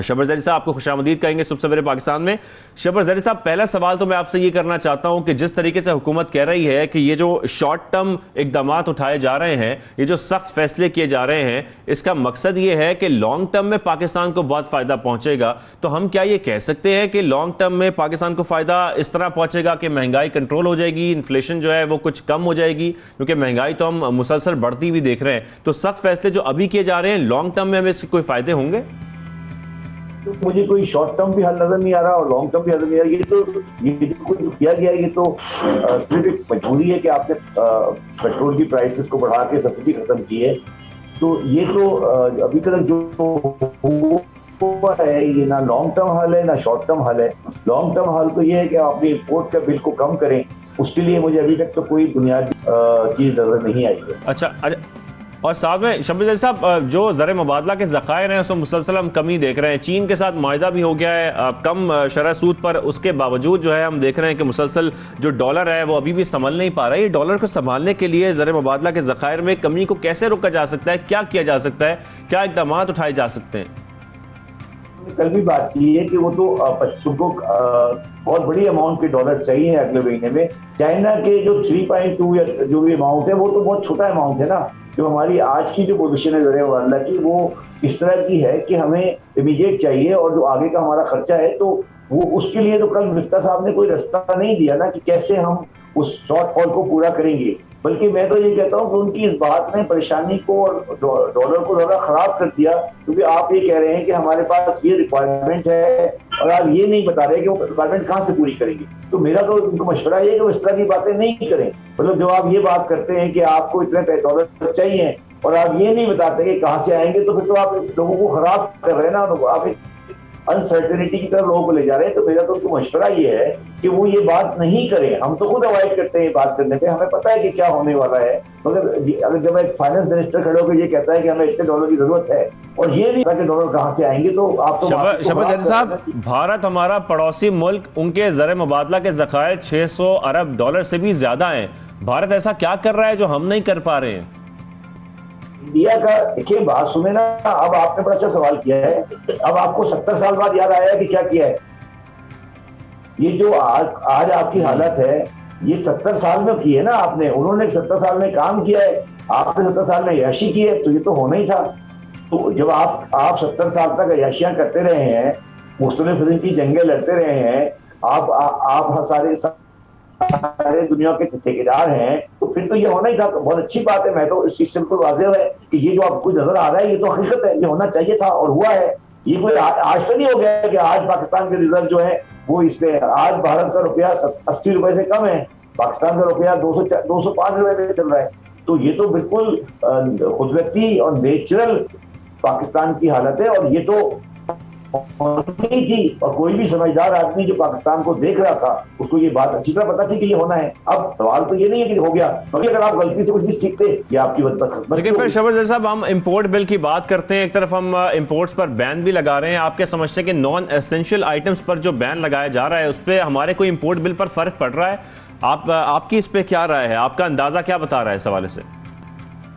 शब्बर जैदी साहब, आपको खुशामदीद कहेंगे सुबह सवेरे पाकिस्तान में। शब्बर जैदी साहब, पहला सवाल तो मैं आपसे ये करना चाहता हूं कि जिस तरीके से हुकूमत कह रही है कि ये जो शॉर्ट टर्म इकदामात उठाए जा रहे हैं, ये जो सख्त फैसले किए जा रहे हैं, इसका मकसद ये है कि लॉन्ग टर्म में पाकिस्तान को बहुत फायदा पहुंचेगा, तो हम क्या ये कह सकते हैं कि लॉन्ग टर्म में पाकिस्तान को फायदा इस तरह पहुंचेगा कि महंगाई कंट्रोल हो जाएगी, इन्फ्लेशन जो है वो कुछ कम हो जाएगी? क्योंकि महंगाई तो हम मुसलसल बढ़ती हुई देख रहे हैं, तो सख्त फैसले जो अभी किए जा रहे हैं, लॉन्ग टर्म में हमें इसके कोई फायदे होंगे? तो मुझे कोई शॉर्ट टर्म भी हल नजर नहीं आ रहा और लॉन्ग टर्म भी हल नहीं आ रहा। ये जो किया गया है, ये तो सिर्फ एक मजबूरी है कि आपने पेट्रोल की प्राइसेस को बढ़ा के सब्सिडी खत्म की है। तो ये तो अभी तक जो हुआ है, ये ना लॉन्ग टर्म हल है ना शॉर्ट टर्म हल है। लॉन्ग टर्म हल तो ये है कि आप अपने इम्पोर्ट का बिल को कम करें, उसके लिए मुझे अभी तक तो कोई बुनियादी चीज नजर नहीं आई है। अच्छा, और साथ में शब्बर जैदी साहब, जो ज़र मुबादला के ज़खायर हैं उसमें मुसलसल हम कमी देख रहे हैं। चीन के साथ मुआहिदा भी हो गया है कम शरह सूद पर, उसके बावजूद जो है हम देख रहे हैं कि मुसलसल जो डॉलर है वो अभी भी संभल नहीं पा रहा है। ये डॉलर को संभालने के लिए ज़र मुबादला के ज़खायर में कमी को कैसे रोका जा सकता है, क्या किया जा सकता है, क्या इक़दाम उठाए जा सकते हैं? कल भी बात की है कि वो तो तुमको बहुत बड़ी अमाउंट के डॉलर चाहिए अगले महीने में। चाइना के जो 3.2 या जो भी अमाउंट है वो तो बहुत छोटा अमाउंट है ना। जो हमारी आज की जो पोजीशन है ज़र मुबादला की, वो इस तरह की है कि हमें इमीडिएट चाहिए और जो आगे का हमारा खर्चा है तो वो उसके लिए तो कल मिफ्ता साहब ने कोई रास्ता नहीं दिया ना कि कैसे हम उस शॉर्टफॉल को पूरा करेंगे, बल्कि मैं तो ये कहता हूँ कि उनकी इस बात ने परेशानी को और डॉलर को ज़्यादा खराब कर दिया, क्योंकि आप ये कह रहे हैं कि हमारे पास ये रिक्वायरमेंट है और आप ये नहीं बता रहे कि वो रिक्वायरमेंट कहाँ से पूरी करेंगे। तो मेरा तो उनको मशवरा ये है कि इस तरह की बातें नहीं करें। मतलब जब आप ये बात करते हैं कि आपको इतने डॉलर चाहिए और आप ये नहीं बताते कि कहाँ से आएंगे, तो फिर तो आप लोगों को खराब कर रहे हैं ना, तो आप अनसर्टेनिटी की तरफ लोगों को ले जा रहे हैं। तो मेरा तो उनको मशवरा ये है कि वो ये बात नहीं करें। हम तो खुद अवॉइड करते हैं बात करने पे, हमें पता है कि क्या होने वाला है, मगर अगर जब एक फाइनेंस मिनिस्टर खड़े होकर ये कहता है कि हमें इतने डॉलर की जरूरत है और ये नहीं पता कि डॉलर कहाँ से आएंगे, तो आप तो शहबाज साहब, भारत हमारा पड़ोसी मुल्क, उनके ज़र मुबादला के ज़खायर 600 अरब डॉलर से भी ज्यादा हैं। भारत ऐसा क्या कर रहा है जो हम नहीं कर पा रहे हैं? इंडिया का देखिए, बात सुने ना, अब आपने बड़ा अच्छा सवाल किया है। अब आपको 70 साल बाद याद आया कि क्या किया है। ये जो आज आपकी हालत है, ये 70 साल में की है ना आपने। उन्होंने 70 साल में काम किया है, आपने 70 साल में अय्याशी की है, तो ये तो होना ही था। तो जब आप 70 साल तक अय्याशियां करते रहे हैं, मुख्तलिफ किस्म की जंगें लड़ते रहे हैं, आप सारे दुनिया के ठेकेदार हैं, तो फिर तो ये होना ही था। तो बहुत अच्छी बात है, मैं तो इस चीज से बिल्कुल वाज़ेह है कि ये जो आपको नजर आ रहा है ये तो हकीकत है, ये होना चाहिए था और हुआ है। ये कोई आज तो नहीं हो गया है कि आज पाकिस्तान के रिजर्व जो है वो इसमें, आज भारत का रुपया 80 रुपए से कम है, पाकिस्तान का रुपया 205 रुपए में चल रहा है। तो ये तो बिल्कुल कुदरती और नेचुरल पाकिस्तान की हालत है, और ये तो नहीं थी। और कोई भी समझदार आदमी जो पाकिस्तान को देख रहा था, उसको ये बात अच्छी तरह पता थी कि ये होना है। अब सवाल तो ये नहीं है कि हो गया, क्योंकि अगर आप गलती से कुछ नहीं सीखते, ये आपकी बदकिस्मत। लेकिन फिर शहबाज साहब, हम इंपोर्ट बिल की बात करते हैं, एक तरफ हम इंपोर्ट्स पर बैन भी लगा रहे हैं। आप क्या समझते हैं कि नॉन एसेंशियल आइटम्स पर जो बैन लगाया जा रहा है, उस पर हमारे कोई इंपोर्ट बिल पर फर्क पड़ रहा है? आपकी इस पे क्या राय है? आपका अंदाजा क्या बता रहा है इस हवाले से?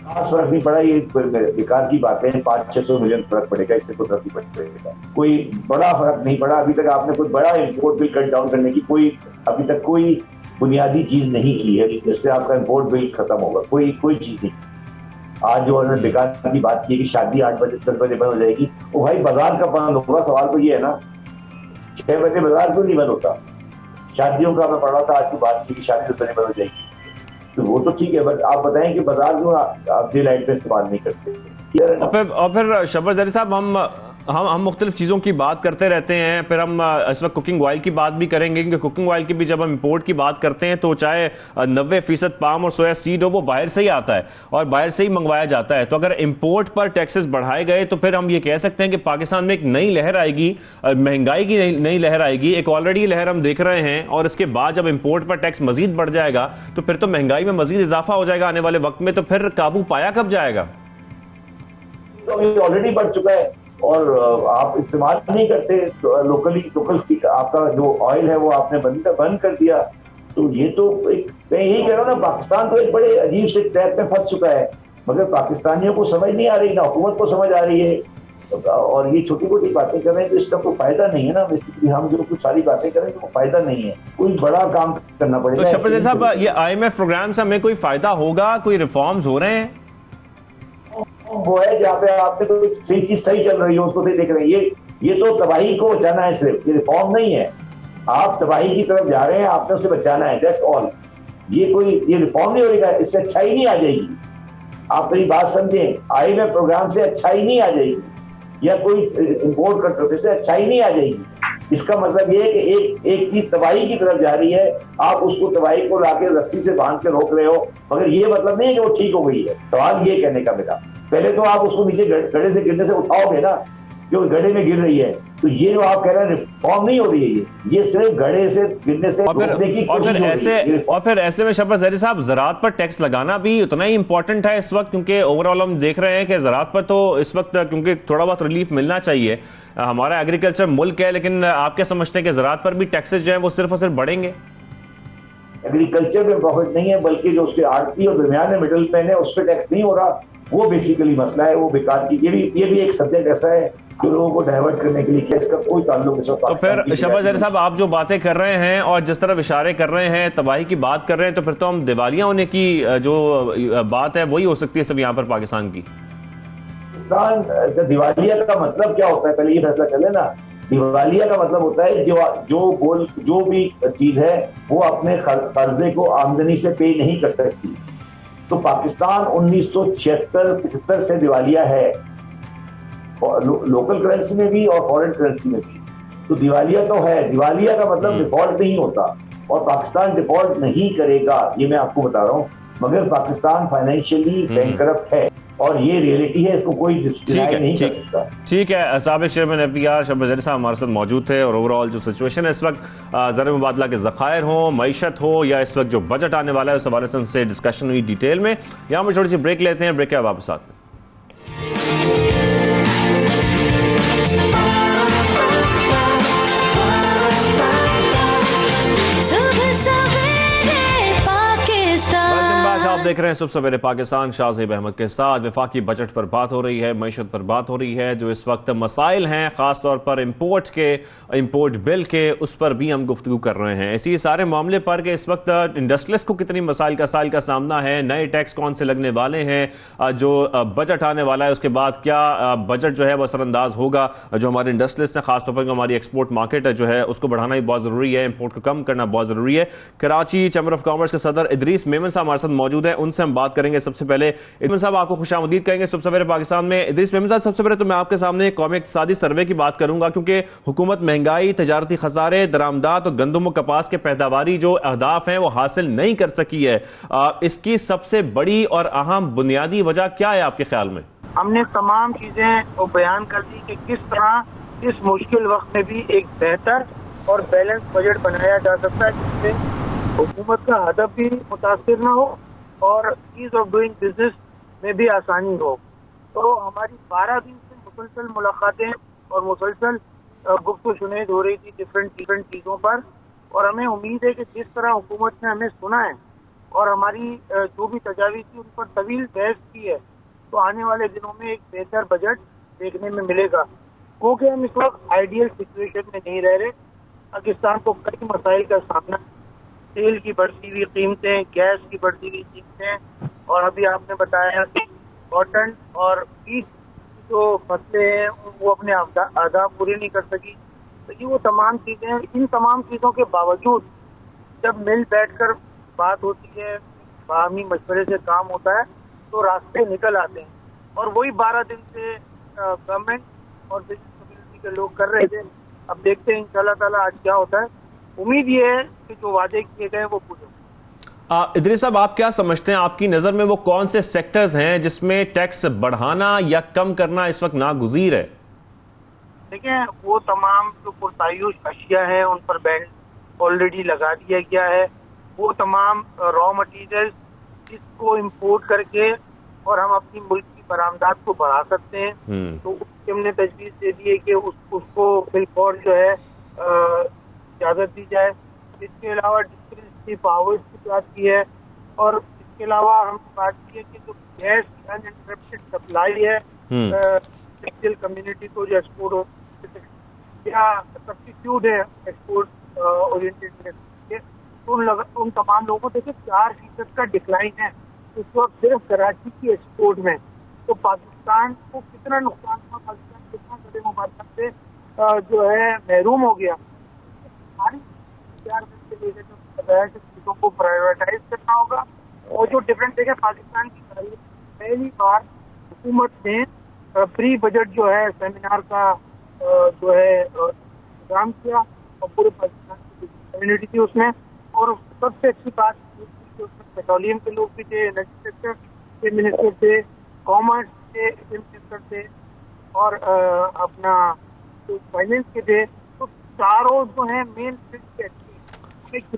खास फर्क नहीं पड़ा, ये बेकार की बातें हैं। 500-600 मिलियन फर्क पड़ेगा, इससे कोई फर्क नहीं पड़ेगा। कोई बड़ा फर्क नहीं पड़ा अभी तक। आपने कोई बड़ा इंपोर्ट बिल कट डाउन करने की अभी तक कोई बुनियादी चीज नहीं की है जिससे आपका इंपोर्ट बिल खत्म होगा। कोई चीज नहीं। आज जो उन्होंने बेकार की बात की कि शादी 8 बजे 10 बजे बंद हो जाएगी, वो भाई बाजार का बंद होगा। सवाल तो ये है ना, 6 बजे बाजार क्यों नहीं बंद होता? शादियों का मैं पढ़ रहा था आज की बात की कि शादी 10 बजे बंद हो जाएगी, तो वो तो ठीक है, बट आप बताएं कि बाजार क्यों आप डे लाइट पे इस्तेमाल नहीं करते? और फिर शहबाज ज़री साहब, हम मुख्तलिफ चीज़ों की बात करते रहते हैं। फिर हम इस वक्त कुकिंग ऑयल की बात भी करेंगे, क्योंकि कुकिंग ऑयल की भी जब हम इंपोर्ट की बात करते हैं तो चाहे 90% पाम और सोया सीड हो, वो बाहर से ही आता है और बाहर से ही मंगवाया जाता है। तो अगर इंपोर्ट पर टैक्सेस बढ़ाए गए तो फिर हम ये कह सकते हैं कि पाकिस्तान में एक नई लहर आएगी, महंगाई की नई लहर आएगी। एक ऑलरेडी लहर हम देख रहे हैं, और इसके बाद जब इंपोर्ट पर टैक्स मजीद बढ़ जाएगा तो फिर तो महंगाई में मजीद इजाफा हो जाएगा आने वाले वक्त में। तो फिर काबू पाया कब जाएगा? तो ऑलरेडी बढ़ चुका है और आप इस्तेमाल नहीं करते। लोकल आपका जो ऑयल है वो आपने बंद कर दिया। तो ये तो मैं यही कह रहा हूँ ना, पाकिस्तान तो एक बड़े अजीब से ट्रैप में फंस चुका है, मगर पाकिस्तानियों को समझ नहीं आ रही, ना हुकूमत को समझ आ रही है। और ये छोटी मोटी बातें कर रहे हैं तो इसका कोई फायदा नहीं है ना। बेसिकली हम जो कुछ सारी बातें कर रहे हैं तो फायदा नहीं है, कोई बड़ा काम करना पड़ेगा। तो शहबाज साहब, ये IMF प्रोग्राम से हमें कोई फायदा होगा? कोई रिफॉर्म्स हो रहे हैं? वो है जहाँ पे आपने कोई सही चीज सही चल रही है उसको सही देख रहे हैं। ये तो तबाही को बचाना है, सिर्फ ये रिफॉर्म नहीं है। आप तबाही की तरफ जा रहे हैं, आपने उसे बचाना है, दैट्स ऑल। ये रिफॉर्म नहीं हो रही, इससे अच्छाई नहीं आ जाएगी। आप मेरी बात समझें, IMF प्रोग्राम से अच्छाई नहीं आ जाएगी, या कोई इंपोर्ट कंट्रोल से अच्छाई नहीं आ जाएगी। इसका मतलब ये है कि एक चीज तबाही की तरफ जा रही है, आप उसको तबाही को लाके रस्सी से बांध के रोक रहे हो, मगर ये मतलब नहीं है कि वो ठीक हो गई है। सवाल ये कहने का मेरा, पहले तो आप उसको नीचे गड्ढे से गिरने से उठाओगे ना, जो गड्ढे में गिर रही है। तो ये जो आप कह रहे हैं रिफॉर्म नहीं हो रही है, ये सिर्फ गड्ढे से गिरने से रोकने की कोशिश हो रही है। और फिर ऐसे में शहबाज ज़री साहब, ज़राअत पर टैक्स लगाना भी उतना ही इंपॉर्टेंट है इस वक्त, क्योंकि ओवरऑल हम देख रहे हैं कि ज़राअत पर तो इस वक्त क्योंकि थोड़ा बहुत रिलीफ मिलना चाहिए। हमारा एग्रीकल्चर मुल्क है, लेकिन आप क्या समझते हैं कि ज़राअत पर भी टैक्सेस जो है वो सिर्फ और सिर्फ बढ़ेंगे? एग्रीकल्चर में प्रॉफिट नहीं है, बल्कि जो उसके आड़ती और दरमियान में मिडिल मैन है उस पर टैक्स नहीं हो रहा, वो बेसिकली मसला है, वो बेकार की। ये भी एक सब्जेक्ट ऐसा है जो लोगों को डाइवर्ट करने के लिए, इसका कोई ताल्लुक इस वक्त। तो फिर शहबाज ज़री साहब, आप जो बातें कर रहे हैं और जिस तरफ इशारे कर रहे हैं, तबाही की बात कर रहे हैं, तो फिर तो हम दिवालिया होने की जो बात है वही हो सकती है सब यहाँ पर पाकिस्तान की। पाकिस्तान का दिवालिया का मतलब क्या होता है, पहले ये फैसला कर लेना। दिवालिया का मतलब होता है जो भी चीज है वो अपने कर्जे को आमदनी से पे नहीं कर सकती। तो पाकिस्तान 1976-75 से दिवालिया है, लोकल करेंसी में भी और फॉरेन करेंसी में भी। तो दिवालिया तो है, दिवालिया का मतलब डिफॉल्ट नहीं होता, और पाकिस्तान डिफॉल्ट नहीं करेगा, ये मैं आपको बता रहा हूँ। मगर पाकिस्तान फाइनेंशियली बैंकरप्ट है और ये रियलिटी है, इसको कोई डिनाई नहीं कर सकता। ठीक है, साबिक चेयरमैन एफबीआर शहबाज ज़रीर साहब हमारे साथ मौजूद थे, और ओवरऑल जो सिचुएशन है इस वक्त ज़र मुबादला के ज़खायर हो, मईशत हो, या इस वक्त जो बजट आने वाला है उस हवाले से उनसे डिस्कशन हुई डिटेल में। यहाँ पर छोटी सी ब्रेक लेते हैं, ब्रेक के बाद वापस आते हैं। आप देख रहे हैं सुबह सवेरे पाकिस्तान, शाहज़ेब अहमद के साथ। वफाकी बजट पर बात हो रही है, मईशत पर बात हो रही है, जो इस वक्त मसाइल हैं खासतौर पर इंपोर्ट बिल के, उस पर भी हम गुफ्तगू कर रहे हैं। इसी सारे मामले पर कि इस वक्त इंडस्ट्रियलिस्ट को कितनी मसाइल का सामना है, नए टैक्स कौन से लगने वाले हैं, जो बजट आने वाला है उसके बाद क्या बजट जो है वो असरअंदाज होगा, जो हमारे इंडस्ट्रियलिस्ट हैं खासतौर पर हमारी एक्सपोर्ट मार्केट जो है उसको बढ़ाना भी बहुत ज़रूरी है, इंपोर्ट को कम करना बहुत ज़रूरी है। कराची चैम्बर ऑफ कॉमर्स के सदर इदरीस मेमन साहब हमारे साथ मौजूद है, उनसे हम बात करेंगे। सबसे पहले इदरीस साहब आपको खुशामदीद कहेंगे सुबह सवेरे पाकिस्तान में। इदरीस मेमन साहब, सबसे पहले तो मैं आपके सामने कौमी इक्तिसादी सर्वे की बात करूंगा, क्योंकि हुकूमत महंगाई, तजारती खसारे, दरामदात और गंदम और कपास के पैदावारी जो अहदाफ हैं वो हासिल नहीं कर सकी है। इसकी सबसे बड़ी और अहम बुनियादी वजह क्या है आपके ख्याल में? हमने तमाम चीजें वो बयान कर दी कि किस तरह इस मुश्किल वक्त में भी एक बेहतर और बैलेंस बजट बनाया जा सकता है, जिससे हुकूमत का हदफ भी मुतासिर न हो और ईज ऑफ डूइंग बिजनेस में भी आसानी हो। तो हमारी 12 दिन से मुसलसल मुलाकातें और मुसलसल गुफ्तगू शुनीद हो रही थी डिफरेंट चीज़ों पर, और हमें उम्मीद है कि जिस तरह हुकूमत ने हमें सुना है और हमारी जो भी तजावीज़ थी उन पर तवील बहस की है, तो आने वाले दिनों में एक बेहतर बजट देखने में मिलेगा। क्योंकि हम इस वक्त आइडियल सिचुएशन में नहीं रह रहे। पाकिस्तान को कई मसाइल का सामना, तेल की बढ़ती हुई कीमतें, गैस की बढ़ती हुई कीमतें, और अभी आपने बताया कि कॉटन और बीज जो फसलें हैं वो अपने आदाब पूरे नहीं कर सकी। तो ये वो तमाम चीज़ें हैं। इन तमाम चीज़ों के बावजूद जब मिल बैठकर बात होती है, बाहमी मशवरे से काम होता है, तो रास्ते निकल आते हैं। और वही 12 दिन से गवर्नमेंट और बिजनेस कम्युनिटी के लोग कर रहे थे। अब देखते हैं इंशाल्लाह ताला आज क्या होता है। उम्मीद ये है कि जो वादे किए गए वो पूरे हों। इदरीस साहब, आप क्या समझते हैं, आपकी नज़र में वो कौन से सेक्टर्स हैं जिसमें टैक्स बढ़ाना या कम करना इस वक्त नागुज़ीर है? देखिए, वो तमाम जो पुरतायुश अशिया है उन पर बैन ऑलरेडी लगा दिया गया है। वो तमाम रॉ मटीरियल जिसको इम्पोर्ट करके और हम अपनी मुल्क की बरामदात को बढ़ा सकते हैं, तो उसकी हमने तजवीज़ दे दी है कि उसको बिल्कुल जो है इजाज़त दी जाए। इसके अलावा डिस्क्रिप्टिव पावर्स की बात की है, और इसके अलावा हम बात की है कि जो गैस की अनइंटरप्टेड सप्लाई है टेक्सटाइल कम्युनिटी को जो एक्सपोर्ट या सब्स्टिट्यूट है एक्सपोर्ट ओरिएंटेड के, उन तमाम लोगों को देखिए 4% का डिक्लाइन है इस वक्त सिर्फ कराची की एक्सपोर्ट में। तो पाकिस्तान को कितना नुकसान हुआ, पाकिस्तान कितना बड़े मुबादला से जो है महरूम हो गया। हमारी 4% के लिए जो चीज़ों को प्रायोरिटाइज करना होगा, और जो डिफरेंट देखे पाकिस्तान की तारीख पहली बार हुकूमत ने प्री बजट जो है सेमिनार का जो है इंतजाम किया, और पूरे पाकिस्तान की कम्युनिटी थी उसमें। और सबसे अच्छी बात पेट्रोलियम के लोग भी थे, एनर्जी सेक्टर के मिनिस्टर थे, कॉमर्स के मिनिस्टर थे, और अपना फाइनेंस के थे। तो चारों जो है मेन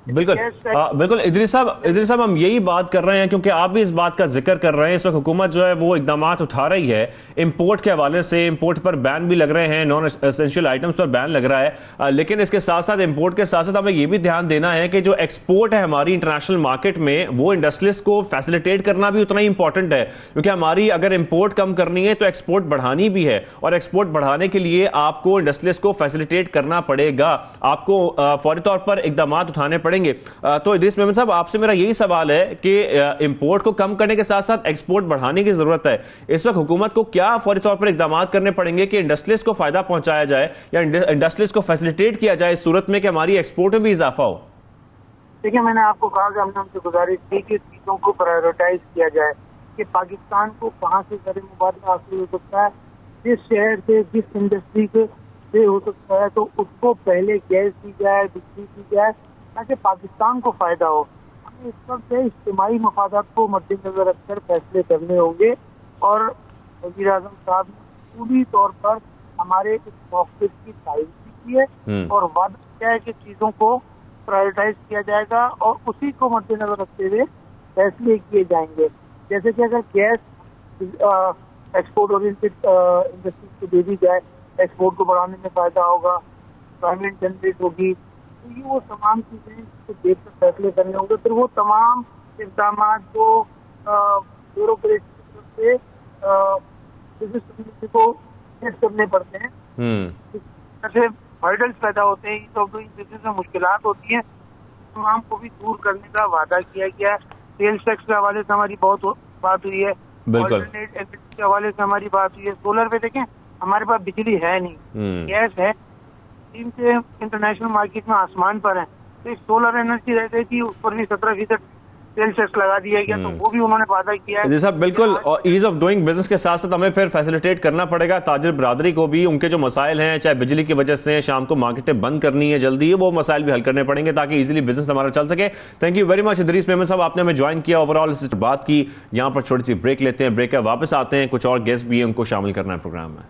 बिल्कुल इदरीस साहब हम यही बात कर रहे हैं, क्योंकि आप भी इस बात का जिक्र कर रहे हैं। इस वक्त हुकूमत जो है वो इकदाम उठा रही है इंपोर्ट के हवाले से। इंपोर्ट पर बैन भी लग रहे हैं, नॉन एसेंशियल आइटम्स पर बैन लग रहा है, लेकिन इसके साथ साथ इंपोर्ट के साथ साथ हमें ये भी ध्यान देना है कि जो एक्सपोर्ट है हमारी इंटरनेशनल मार्केट में, वो इंडस्ट्रियलिस्ट को फैसिलिटेट करना भी उतना ही इंपॉर्टेंट है। क्योंकि हमारी अगर इंपोर्ट कम करनी है तो एक्सपोर्ट बढ़ानी भी है, और एक्सपोर्ट बढ़ाने के लिए आपको इंडस्ट्रियलिस्ट को फैसिलिटेट करना पड़ेगा। आपको फौरी तौर पर इकदाम उठाने पड़ेंगे। तो इदरीस मेमन साहब, आपसे मेरा यही सवाल है कि इंपोर्ट को कम करने के साथ साथ एक्सपोर्ट बढ़ाने की जरूरत है। इस वक्त हुकूमत को क्या फौरी तौर पर इकदाम करने पड़ेंगे कि इंडस्ट्रीज को फायदा पहुंचाया जाए या इंडस्ट्रीज को फैसिलिटेट किया जाए इस सूरत में कि हमारी एक्सपोर्ट में भी इजाफा हो? देखिए, मैंने आपको कहा कि हमने उनसे गुजारिश की कि चीज़ों को प्रायोरिटाइज किया जाए कि पाकिस्तान को कहाँ से ज़र मुबादला हासिल हो सकता है, जिस शहर से, जिस इंडस्ट्री से हो सकता है, तो उसको पहले गैस दी जाए, बिजली दी जाए, ताकि पाकिस्तान को फायदा हो। हमें इस वक्त इज्तिमाई मफादात को मद्देनजर रखकर फैसले करने होंगे और वज़ीर आज़म साहब ने पूरी तौर पर हमारे इस मौक़िफ़ की तारीफ की है और वादा किया है कि चीज़ों को प्रायोरिटाइज किया जाएगा और उसी को मद्देनजर रखते हुए फैसले किए जाएंगे। जैसे कि अगर गैस एक्सपोर्ट ओरिएंटेड इंडस्ट्रीज को दे दी जाए, एक्सपोर्ट को बढ़ाने में फायदा होगा, एम्प्लॉयमेंट जनरेट होगी, तो ये वो तमाम चीज़ें को देखकर फैसले करने होंगे। फिर वो तमाम इक़दाम जो ब्यूरोक्रेसी की तरफ से बिजनेस कम्युनिटी को फेस करने पड़ते हैं, जैसे हर्डल्स पैदा होते हैं, तो बिजनेस में मुश्किलात होती हैं, तमाम को भी दूर करने का वादा किया गया है। सेल्स टैक्स के हवाले से हमारी बहुत बात हुई है, ऑल्टरनेट एनर्जी के हवाले से हमारी बात हुई है। सोलर पे देखें, हमारे पास बिजली है नहीं, गैस है, चीन से इंटरनेशनल मार्केट में आसमान पर है, तो इस सोलर एनर्जी रह गई थी, उस पर भी 17% सेल्स टैक्स लगा दिया गया, तो वो भी उन्होंने वादा किया है। जी साहब, बिल्कुल। और ईज ऑफ डूइंग बिजनेस के साथ साथ हमें फिर फैसिलिटेट करना पड़ेगा ताजिर बरादरी को भी, उनके जो मसाइल हैं, चाहे बिजली की वजह से शाम को मार्केटें बंद करनी है जल्दी, वो मसाइल भी हल करने पड़ेंगे ताकि इजीली बिजनेस हमारा चल सके। Thank you very much Idris Memon साहब, आपने हमें ज्वाइन किया, ओवरऑल इस बात की। यहाँ पर छोटी सी ब्रेक लेते हैं, ब्रेक के वापस आते हैं, कुछ और गेस्ट भी हैं, उनको शामिल करना है प्रोग्राम में।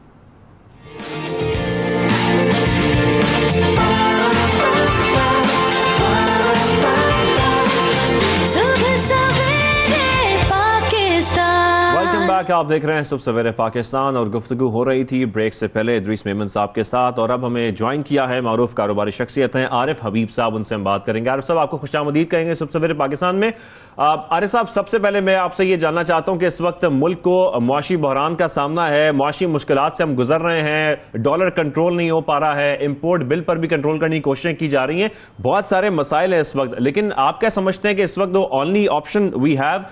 आप देख रहे हैं सुबह सवेरे पाकिस्तान और गुफ्तगू हो रही थी ब्रेक से पहले इदरीस मेमन साहब के साथ, और अब हमें ज्वाइन किया है मारूफ कारोबारी शख्सियत हैं आरिफ हबीब साहब, उनसे हम बात करेंगे। आरिफ साहब, आपको खुशामदीद कहेंगे सुबह सवेरे पाकिस्तान में। आरिफ साहब, सबसे पहले मैं आपसे ये जानना चाहता हूं कि इस वक्त मुल्क को मुआशी बहरान का सामना है, मुआशी मुश्किलात से हम गुजर रहे हैं, डॉलर कंट्रोल नहीं हो पा रहा है, इंपोर्ट बिल पर भी कंट्रोल करने की कोशिशें की जा रही हैं, बहुत सारे मसाइल हैं इस वक्त, लेकिन आप क्या समझते हैं कि इस वक्त ओनली ऑप्शन वी हैव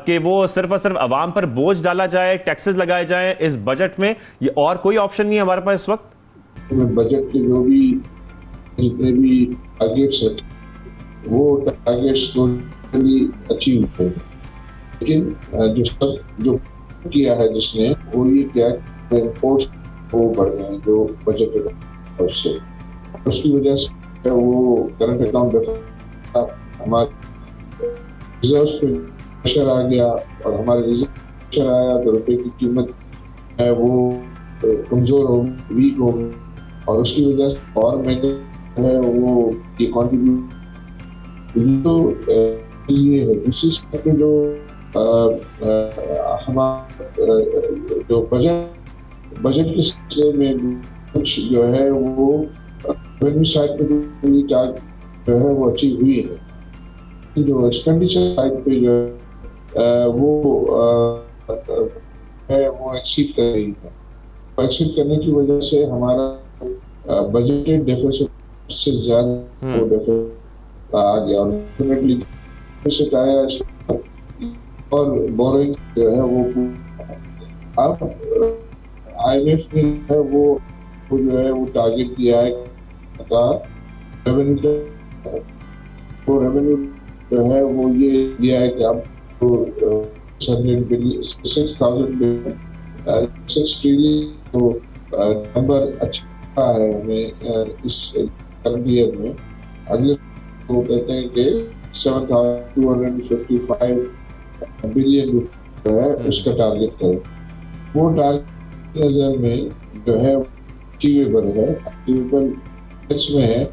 कि वो सिर्फ और सिर्फ अवाम पर बोझ डाला जाए, टैक्सेस लगाए जाए इस बजट में, ये और कोई ऑप्शन नहीं है हमारे पास इस वक्त? बजट के जो भी जितने भी टारगेट्स हैं वो टारगेट्स तो अचीव हुए, लेकिन जो किया है जिसने वो ये किया इंपोर्ट्स वो बढ़ गए हैं जो बजट है उससे, उसकी वजह से वो करंट अकाउंट डेफिसिट, हमारे रिजर्व्स पे प्रेशर आ गया और हमारे रिजर्व आया तो रुपए की कीमत है वो कमजोर हो, वीक हो, और उसकी वजह से और महंगा है वो ये कॉन्ट्रीब्यूट। तो ये है दूसरी साइड पे जो हमारा जो बजट के सिलसिले में कुछ जो है वो रेवेन्यू साइड पे जो है वो अचीव हुई है, जो एक्सपेंडिचर साइड पे जो वो है वो एक्सीड कर रही है। एक्सीड करने की वजह से हमारा बजटेड डेफिसिट से ज्यादा वो डेफिसिट आ गया और अल्टीमेटली डेफिसिट आया और बोरोइंग जो है वो अब IMF ने है वो जो है वो टारगेट दिया है का रेवेन्यू, वो रेवेन्यू जो है वो ये दिया है कि अब 6,000 बिलियन 6 ट्रिलियन तो नंबर अच्छा है हमें इस करंट ईयर में। अगले वो कहते हैं कि 7,255 बिलियन जो है उसका टारगेट है, वो टारगेट नजर में जो है अचीवेबल है, अचीवेबल इसमें है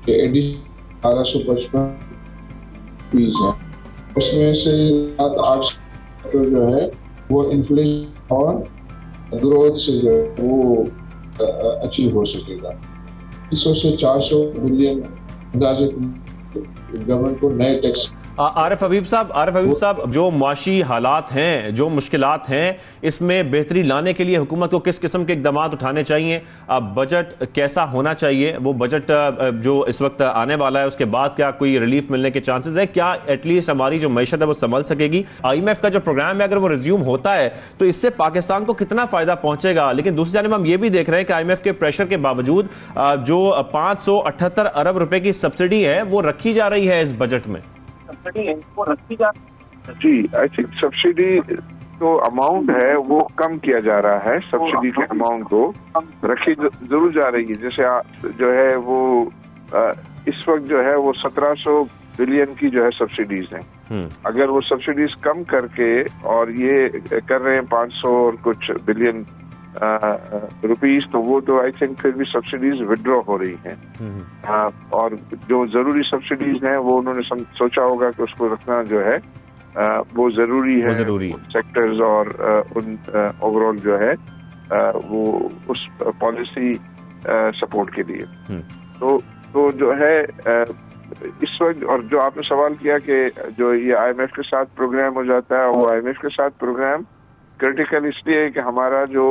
कि एडिशन 1255 फीस है, उसमें से 7-8 जो है वो इन्फ्लेशन और ग्रोथ से जो है वो अचीव हो सकेगा। 300 से 400 बिलियन अंदाजे गवर्नमेंट को नए टैक्स आरिफ हबीब साहब, जो मुआशी हालात हैं, जो मुश्किलात हैं, इसमें बेहतरी लाने के लिए हुकूमत को किस किस्म के इक़दाम उठाने चाहिए? बजट कैसा होना चाहिए? वो बजट जो इस वक्त आने वाला है, उसके बाद क्या कोई रिलीफ मिलने के चांसेस है? क्या एटलीस्ट हमारी जो मईशत है वो संभल सकेगी? IMF का जो प्रोग्राम है, अगर वो रिज्यूम होता है तो इससे पाकिस्तान को कितना फायदा पहुंचेगा? लेकिन दूसरी जानिब हम ये भी देख रहे हैं कि IMF के प्रेशर के बावजूद जो 578 अरब रुपए की सब्सिडी है वो रखी जा रही है इस बजट में। जी, आई थिंक सब्सिडी तो अमाउंट है वो कम किया जा रहा है। सब्सिडी के अमाउंट को रखी जरूर जा रही है। जैसे जो है वो इस वक्त जो है वो 1700 बिलियन की जो है सब्सिडीज हैं। अगर वो सब्सिडीज कम करके और ये कर रहे हैं 500 और कुछ बिलियन रुपीस, तो वो तो आई थिंक फिर भी सब्सिडीज विड्रॉ हो रही हैं। और जो जरूरी सब्सिडीज हैं वो उन्होंने सोचा होगा कि उसको रखना जो है वो जरूरी है सेक्टर्स और उन ओवरऑल जो है वो उस पॉलिसी सपोर्ट के लिए। तो जो है इस वक्त, और जो आपने सवाल किया कि जो ये IMF के साथ प्रोग्राम हो जाता है, वो IMF के साथ प्रोग्राम क्रिटिकल इसलिए है कि हमारा जो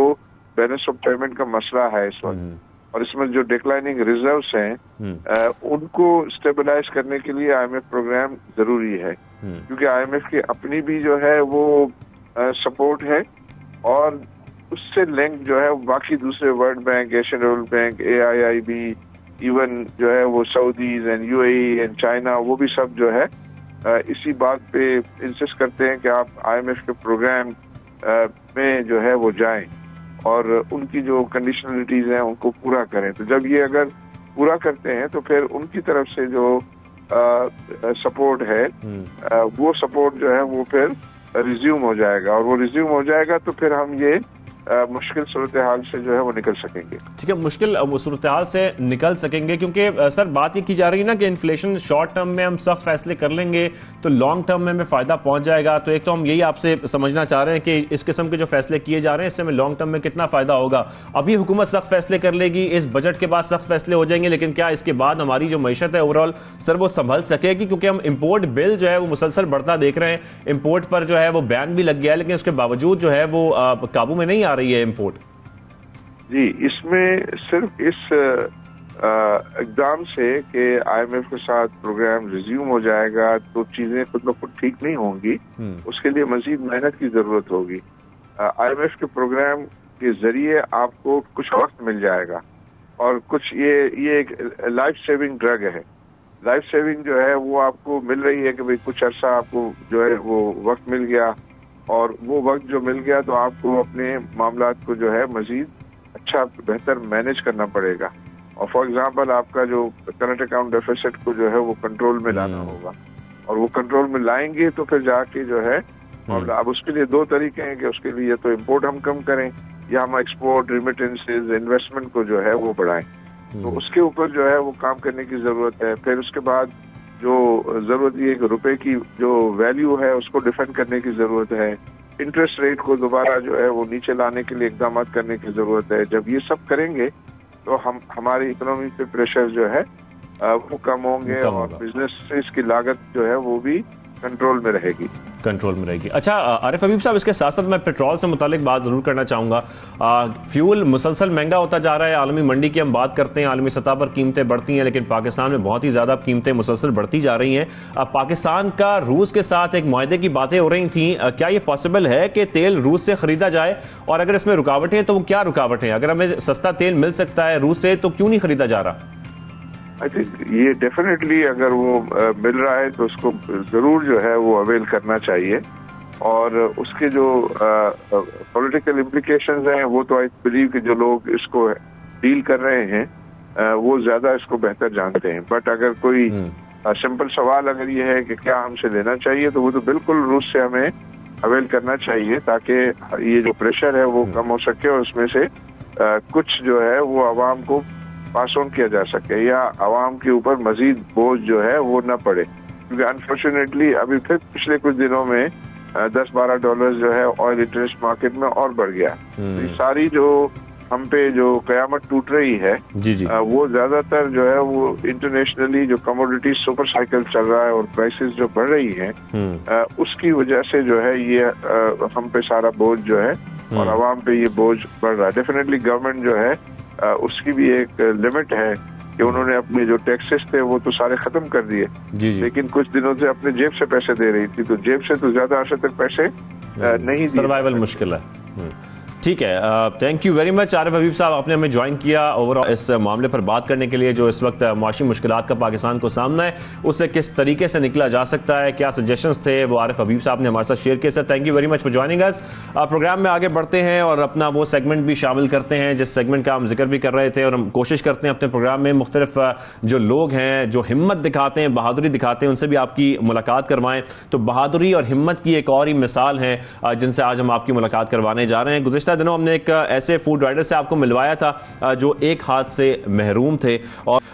बैलेंस ऑफ पेमेंट का मसला है इस वक्त, और इसमें जो डिक्लाइनिंग रिजर्व्स हैं उनको स्टेबलाइज करने के लिए IMF प्रोग्राम जरूरी है। क्योंकि IMF की अपनी भी जो है वो सपोर्ट है, और उससे लिंक जो है बाकी दूसरे world bank, Asian development bank, AIIB, even जो है वो Saudis and UAE and China, वो भी सब जो है इसी बात पे इंसिस्ट करते हैं कि आप IMF के प्रोग्राम में जो है वो जाएं और उनकी जो कंडीशनलिटीज हैं उनको पूरा करें। तो जब ये अगर पूरा करते हैं तो फिर उनकी तरफ से जो सपोर्ट है वो सपोर्ट जो है वो फिर रिज्यूम हो जाएगा, और वो रिज्यूम हो जाएगा तो फिर हम ये मुश्किल सूरत हाल से जो है वो निकल सकेंगे। ठीक है, मुश्किल सूरत हाल से निकल सकेंगे, क्योंकि सर बात ये की जा रही है ना कि इन्फ्लेशन शॉर्ट टर्म में हम सख्त फैसले कर लेंगे तो लॉन्ग टर्म में हमें फायदा पहुंच जाएगा। तो एक तो हम यही आपसे समझना चाह रहे हैं कि इस किस्म के जो फैसले किए जा रहे हैं इससे हमें लॉन्ग टर्म में कितना फायदा होगा। अभी हुकूमत सख्त फैसले कर लेगी, इस बजट के बाद सख्त फैसले हो जाएंगे, लेकिन क्या इसके बाद हमारी जो मईशत है ओवरऑल सर वो संभल सकेगी? क्योंकि हम इम्पोर्ट बिल जो है वो मुसलसल बढ़ता देख रहे हैं, इम्पोर्ट पर जो है वो बैन भी लग गया है, लेकिन उसके बावजूद जो है वो काबू में नहीं आ रही है इम्पोर्ट। जी, इसमें सिर्फ इस एग्जाम से कि IMF के साथ प्रोग्राम रिज्यूम हो जाएगा तो चीजें खुद ब खुद ठीक नहीं होंगी, उसके लिए मजीद मेहनत की जरूरत होगी। IMF के प्रोग्राम के जरिए आपको कुछ वक्त मिल जाएगा, और कुछ ये एक लाइफ सेविंग ड्रग है। लाइफ सेविंग जो है वो आपको मिल रही है कि भाई कुछ अरसा आपको जो है वो वक्त मिल गया, और वो वक्त जो मिल गया तो आपको अपने मामलात को जो है मजीद अच्छा बेहतर मैनेज करना पड़ेगा। और फॉर एग्जांपल आपका जो करंट अकाउंट डेफिसिट को जो है वो कंट्रोल में लाना होगा, और वो कंट्रोल में लाएंगे तो फिर जाके जो है, और अब उसके लिए दो तरीके हैं कि उसके लिए तो इम्पोर्ट हम कम करें या हम एक्सपोर्ट, रिमिटेंसेज, इन्वेस्टमेंट को जो है वो बढ़ाएं। तो उसके ऊपर जो है वो काम करने की जरूरत है। फिर उसके बाद जो जरूरत ये कि रुपए की जो वैल्यू है उसको डिफेंड करने की जरूरत है। इंटरेस्ट रेट को दोबारा जो है वो नीचे लाने के लिए इकदाम करने की जरूरत है। जब ये सब करेंगे तो हमारी इकोनॉमी पे प्रेशर जो है वो कम होंगे, और बिजनेस की लागत जो है वो भी कंट्रोल में रहेगी। अच्छा आरिफ हबीब साहब, इसके साथ साथ मैं पेट्रोल से मुतालिक बात जरूर करना चाहूंगा। फ्यूल मुसलसल महंगा होता जा रहा है। आलमी मंडी की हम बात करते हैं, आलमी सतह पर कीमतें बढ़ती हैं, लेकिन पाकिस्तान में बहुत ही ज्यादा कीमतें मुसलसल बढ़ती जा रही हैं। पाकिस्तान का रूस के साथ एक मुआहदे की बातें हो रही थी, क्या ये पॉसिबल है कि तेल रूस से खरीदा जाए? और अगर इसमें रुकावटें हैं तो वो क्या रुकावटें हैं? अगर हमें सस्ता तेल मिल सकता है रूस से तो क्यों नहीं खरीदा जा रहा? आई थिंक ये डेफिनेटली अगर वो मिल रहा है तो उसको जरूर जो है वो अवेल करना चाहिए, और उसके जो पॉलिटिकल इम्प्लीकेशंस हैं वो तो आई बिलीव कि जो लोग इसको डील कर रहे हैं वो ज्यादा इसको बेहतर जानते हैं। बट अगर कोई सिंपल सवाल अगर ये है कि क्या हमसे लेना चाहिए, तो वो तो बिल्कुल रूस से हमें अवेल करना चाहिए, ताकि ये जो प्रेशर है वो कम हो सके और उसमें से कुछ जो है वो आवाम को पास ऑन किया जा सके, या आवाम के ऊपर मजीद बोझ जो है वो न पड़े। क्योंकि अनफॉर्चुनेटली अभी फिर पिछले कुछ दिनों में $10-12 जो है ऑयल इंटरनेशनल मार्केट में और बढ़ गया। तो ये सारी जो हम पे जो कयामत टूट रही है जी जी वो ज्यादातर जो है वो इंटरनेशनली जो कमोडिटी सुपर साइकिल चल रहा है और प्राइसेस जो बढ़ रही है उसकी वजह से जो है ये हम पे सारा बोझ जो है और आवाम पे ये बोझ बढ़ रहा है। डेफिनेटली गवर्नमेंट जो है उसकी भी एक लिमिट है कि उन्होंने अपने जो टैक्सेस थे वो तो सारे खत्म कर दिए, लेकिन कुछ दिनों से अपने जेब से पैसे दे रही थी, तो जेब से तो ज्यादा अर्से तक पैसे नहीं, सर्वाइवल मुश्किल है। ठीक है, thank you very much Arif Habib साहब, आपने हमें ज्वाइन किया ओवरऑल इस मामले पर बात करने के लिए, जो इस वक्त माशी मुश्किलात का पाकिस्तान को सामना है उससे किस तरीके से निकला जा सकता है, क्या सजेशंस थे वो आरिफ हबीब साहब ने हमारे साथ शेयर किए। Sir thank you very much for joining us. Programme में आगे बढ़ते हैं और अपना वो सेगमेंट भी शामिल करते हैं जिस सेगमेंट का हम जिक्र भी कर रहे थे, और हम कोशिश करते हैं अपने प्रोग्राम में मुख्तलिफ जो लोग हैं जो हिम्मत दिखाते हैं, बहादुरी दिखाते हैं, उनसे भी आपकी मुलाकात करवाएं। तो बहादुरी और हिम्मत की एक और ही मिसाल है जिनसे आज हम आपकी मुलाकात करवाने जा रहे हैं। गुज़िश्ता दिनों हमने एक ऐसे फूड राइडर से आपको मिलवाया था जो एक हाथ से महरूम थे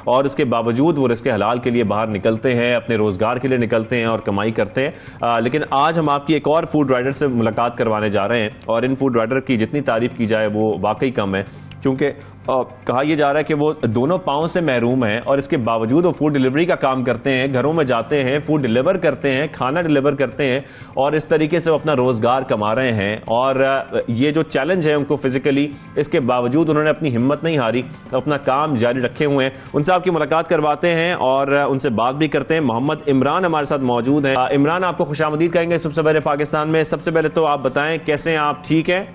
और इसके बावजूद वो रिस्क हलाल के लिए बाहर निकलते हैं, अपने रोजगार के लिए निकलते हैं और कमाई करते हैं। लेकिन आज हम आपकी एक और फूड राइडर से मुलाकात करवाने जा रहे हैं, और इन फूड राइडर की जितनी तारीफ की जाए वो वाकई कम है, क्योंकि कहा यह जा रहा है कि वो दोनों पाँव से महरूम हैं और इसके बावजूद वो फूड डिलीवरी का काम करते हैं, घरों में जाते हैं, फूड डिलीवर करते हैं, खाना डिलीवर करते हैं, और इस तरीके से वो अपना रोजगार कमा रहे हैं। और ये जो चैलेंज है उनको फिजिकली, इसके बावजूद उन्होंने अपनी हिम्मत नहीं हारी, अपना काम जारी रखे हुए हैं। उनसे आपकी मुलाकात करवाते हैं और उनसे बात भी करते हैं। मोहम्मद इमरान हमारे साथ मौजूद हैं। इमरान, आपको खुशामदीद कहेंगे सबसे पहले पाकिस्तान में। सबसे पहले तो आप बताएं कैसे हैं आप, ठीक हैं?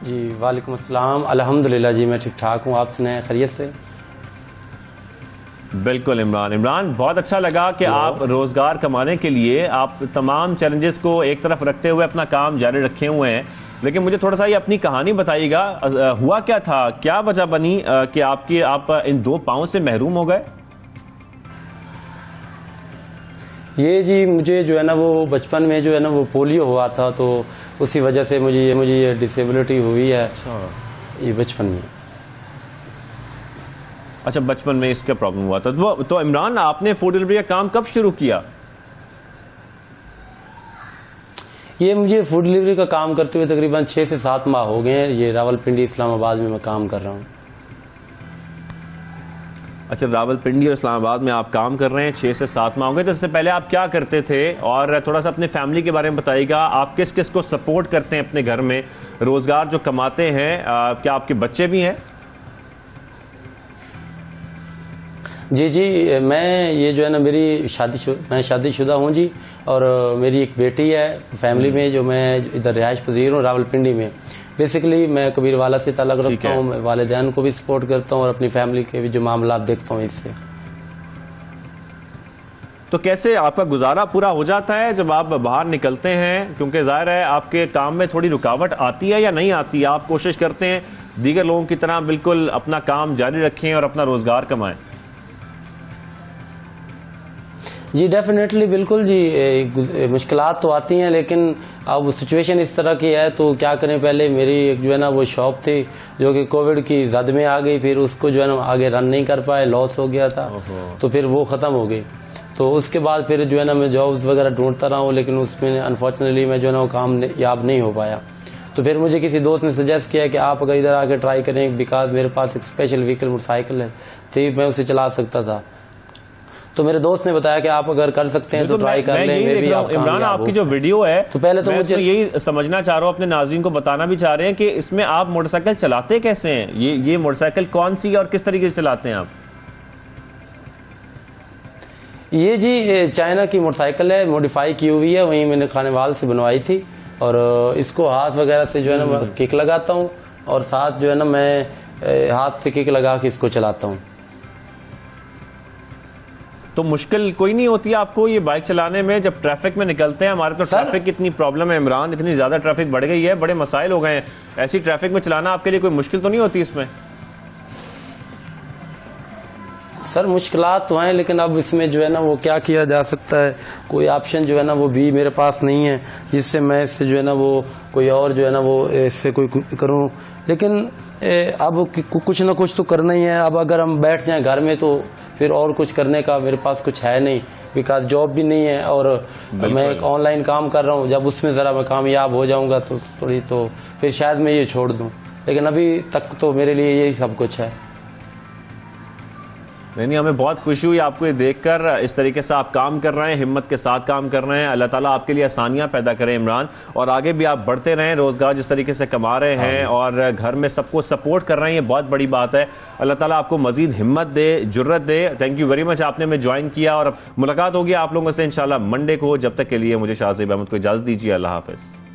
जी वालेकुम अस्सलाम, अल्हम्दुलिल्लाह जी मैं ठीक ठाक हूँ, आप सुनाएं खैरियत से? बिल्कुल इमरान बहुत अच्छा लगा कि आप रोजगार कमाने के लिए आप तमाम चैलेंजेस को एक तरफ रखते हुए अपना काम जारी रखे हुए हैं, लेकिन मुझे थोड़ा सा ये अपनी कहानी बताइएगा, हुआ क्या था, क्या वजह बनी कि आप इन दो पाँव से महरूम हो गए? ये जी मुझे जो है ना वो बचपन में जो है ना वो पोलियो हुआ था, तो उसी वजह से मुझे ये डिसेबिलिटी हुई है। अच्छा, ये बचपन में। अच्छा, बचपन में इसका प्रॉब्लम हुआ था। तो इमरान, आपने फूड डिलीवरी का काम कब शुरू किया? ये मुझे फूड डिलीवरी का काम करते हुए तकरीबन 6 से 7 माह हो गए हैं। ये रावलपिंडी इस्लामाबाद में मैं काम कर रहा हूँ। अच्छा, रावलपिंडी और इस्लामाबाद में आप काम कर रहे हैं, 6 से 7 माह हो गए। तो इससे पहले आप क्या करते थे, और थोड़ा सा अपने फैमिली के बारे में बताइएगा। आप किस किस को सपोर्ट करते हैं अपने घर में, रोज़गार जो कमाते हैं, क्या आपके बच्चे भी हैं? जी जी, मैं ये जो है ना मैं शादीशुदा हूँ जी, और मेरी एक बेटी है फैमिली में, जो मैं इधर रिहाइश पजीर हूँ रावलपिंडी में। बेसिकली मैं कबीर वाला से ताल्लुक़ रखता हूँ, वालिदैन को भी सपोर्ट करता हूँ और अपनी फैमिली के भी जो मामला देखता हूँ इससे। तो कैसे आपका गुजारा पूरा हो जाता है जब आप बाहर निकलते हैं, क्योंकि जाहिर है आपके काम में थोड़ी रुकावट आती है या नहीं आती? आप कोशिश करते हैं दीगर लोगों की तरह बिल्कुल अपना काम जारी रखें और अपना रोज़गार कमाएं? जी डेफिनेटली, बिल्कुल जी, मुश्किलात तो आती हैं, लेकिन अब सिचुएशन इस तरह की है तो क्या करें। पहले मेरी एक जो है ना वो शॉप थी जो कि कोविड की जद में आ गई, फिर उसको जो है ना आगे रन नहीं कर पाए, लॉस हो गया था, तो फिर वो ख़त्म हो गई। तो उसके बाद फिर जो है ना मैं जॉब्स वगैरह ढूंढता रहा हूँ, लेकिन उसमें अनफॉर्चुनेटली मैं जो है ना वो काम याब नहीं हो पाया। तो फिर मुझे किसी दोस्त ने सजेस्ट किया कि आप अगर इधर आके ट्राई करें, बिकॉज मेरे पास एक स्पेशल व्हीकल मोटरसाइकिल है, तो मैं उसे चला सकता था। तो मेरे दोस्त ने बताया कि आप अगर कर सकते हैं तो ट्राई कर लें। इमरान, आपकी जो वीडियो है, तो पहले तो मुझे यही समझना चाह रहा हूँ, अपने नाज़रीन को बताना भी चाह रहे हैं कि इसमें आप मोटरसाइकिल चलाते कैसे हैं? ये मोटरसाइकिल कौन सी है और किस तरीके से चलाते हैं आप? ये जी चाइना की मोटरसाइकिल है, मॉडिफाई की हुई है, वहीं मैंने खानेवाल से बनवाई थी, और इसको हाथ वगैरह से जो है ना मैं किक लगाता हूँ, और साथ जो है ना मैं हाथ से किक लगा के इसको चलाता हूँ। तो मुश्किल कोई नहीं होती आपको ये बाइक चलाने में जब ट्रैफिक में निकलते हैं? हमारे तो ट्रैफिक की इतनी प्रॉब्लम है इमरान, इतनी ज़्यादा ट्रैफिक बढ़ गई है, बड़े मसाइल हो गए हैं। ऐसी ट्रैफिक में चलाना आपके लिए कोई मुश्किल तो नहीं होती इसमें? सर मुश्किलात तो हैं, लेकिन अब इसमें जो है ना वो क्या किया जा सकता है, कोई ऑप्शन जो है ना वो भी मेरे पास नहीं है जिससे मैं इससे जो है ना वो कोई और जो है ना वो इससे कोई करूं। लेकिन अब कुछ ना कुछ तो करना ही है। अब अगर हम बैठ जाएं घर में तो फिर और कुछ करने का मेरे पास कुछ है नहीं, बिकॉज जॉब भी नहीं है और मैं एक ऑनलाइन काम कर रहा हूँ। जब उसमें ज़रा मैं कामयाब हो जाऊँगा तो थोड़ी तो फिर शायद मैं ये छोड़ दूँ, लेकिन अभी तक तो मेरे लिए यही सब कुछ है। नहीं, हमें बहुत खुशी हुई आपको ये देखकर। इस तरीके से आप काम कर रहे हैं, हिम्मत के साथ काम कर रहे हैं। अल्लाह ताला आपके लिए आसानियां पैदा करें इमरान, और आगे भी आप बढ़ते रहें, रोज़गार जिस तरीके से कमा रहे हैं और घर में सबको सपोर्ट कर रहे हैं, ये बहुत बड़ी बात है। अल्लाह ताला आपको मज़ीद हिम्मत दे, जुर्रत दे। थैंक यू वेरी मच, आपने हमें ज्वाइन किया और मुलाकात होगी आप लोगों से इंशाल्लाह मंडे को। जब तक के लिए मुझे शाहज़ेब अहमद को इजाज़त दीजिए। अल्लाह हाफ़िज़।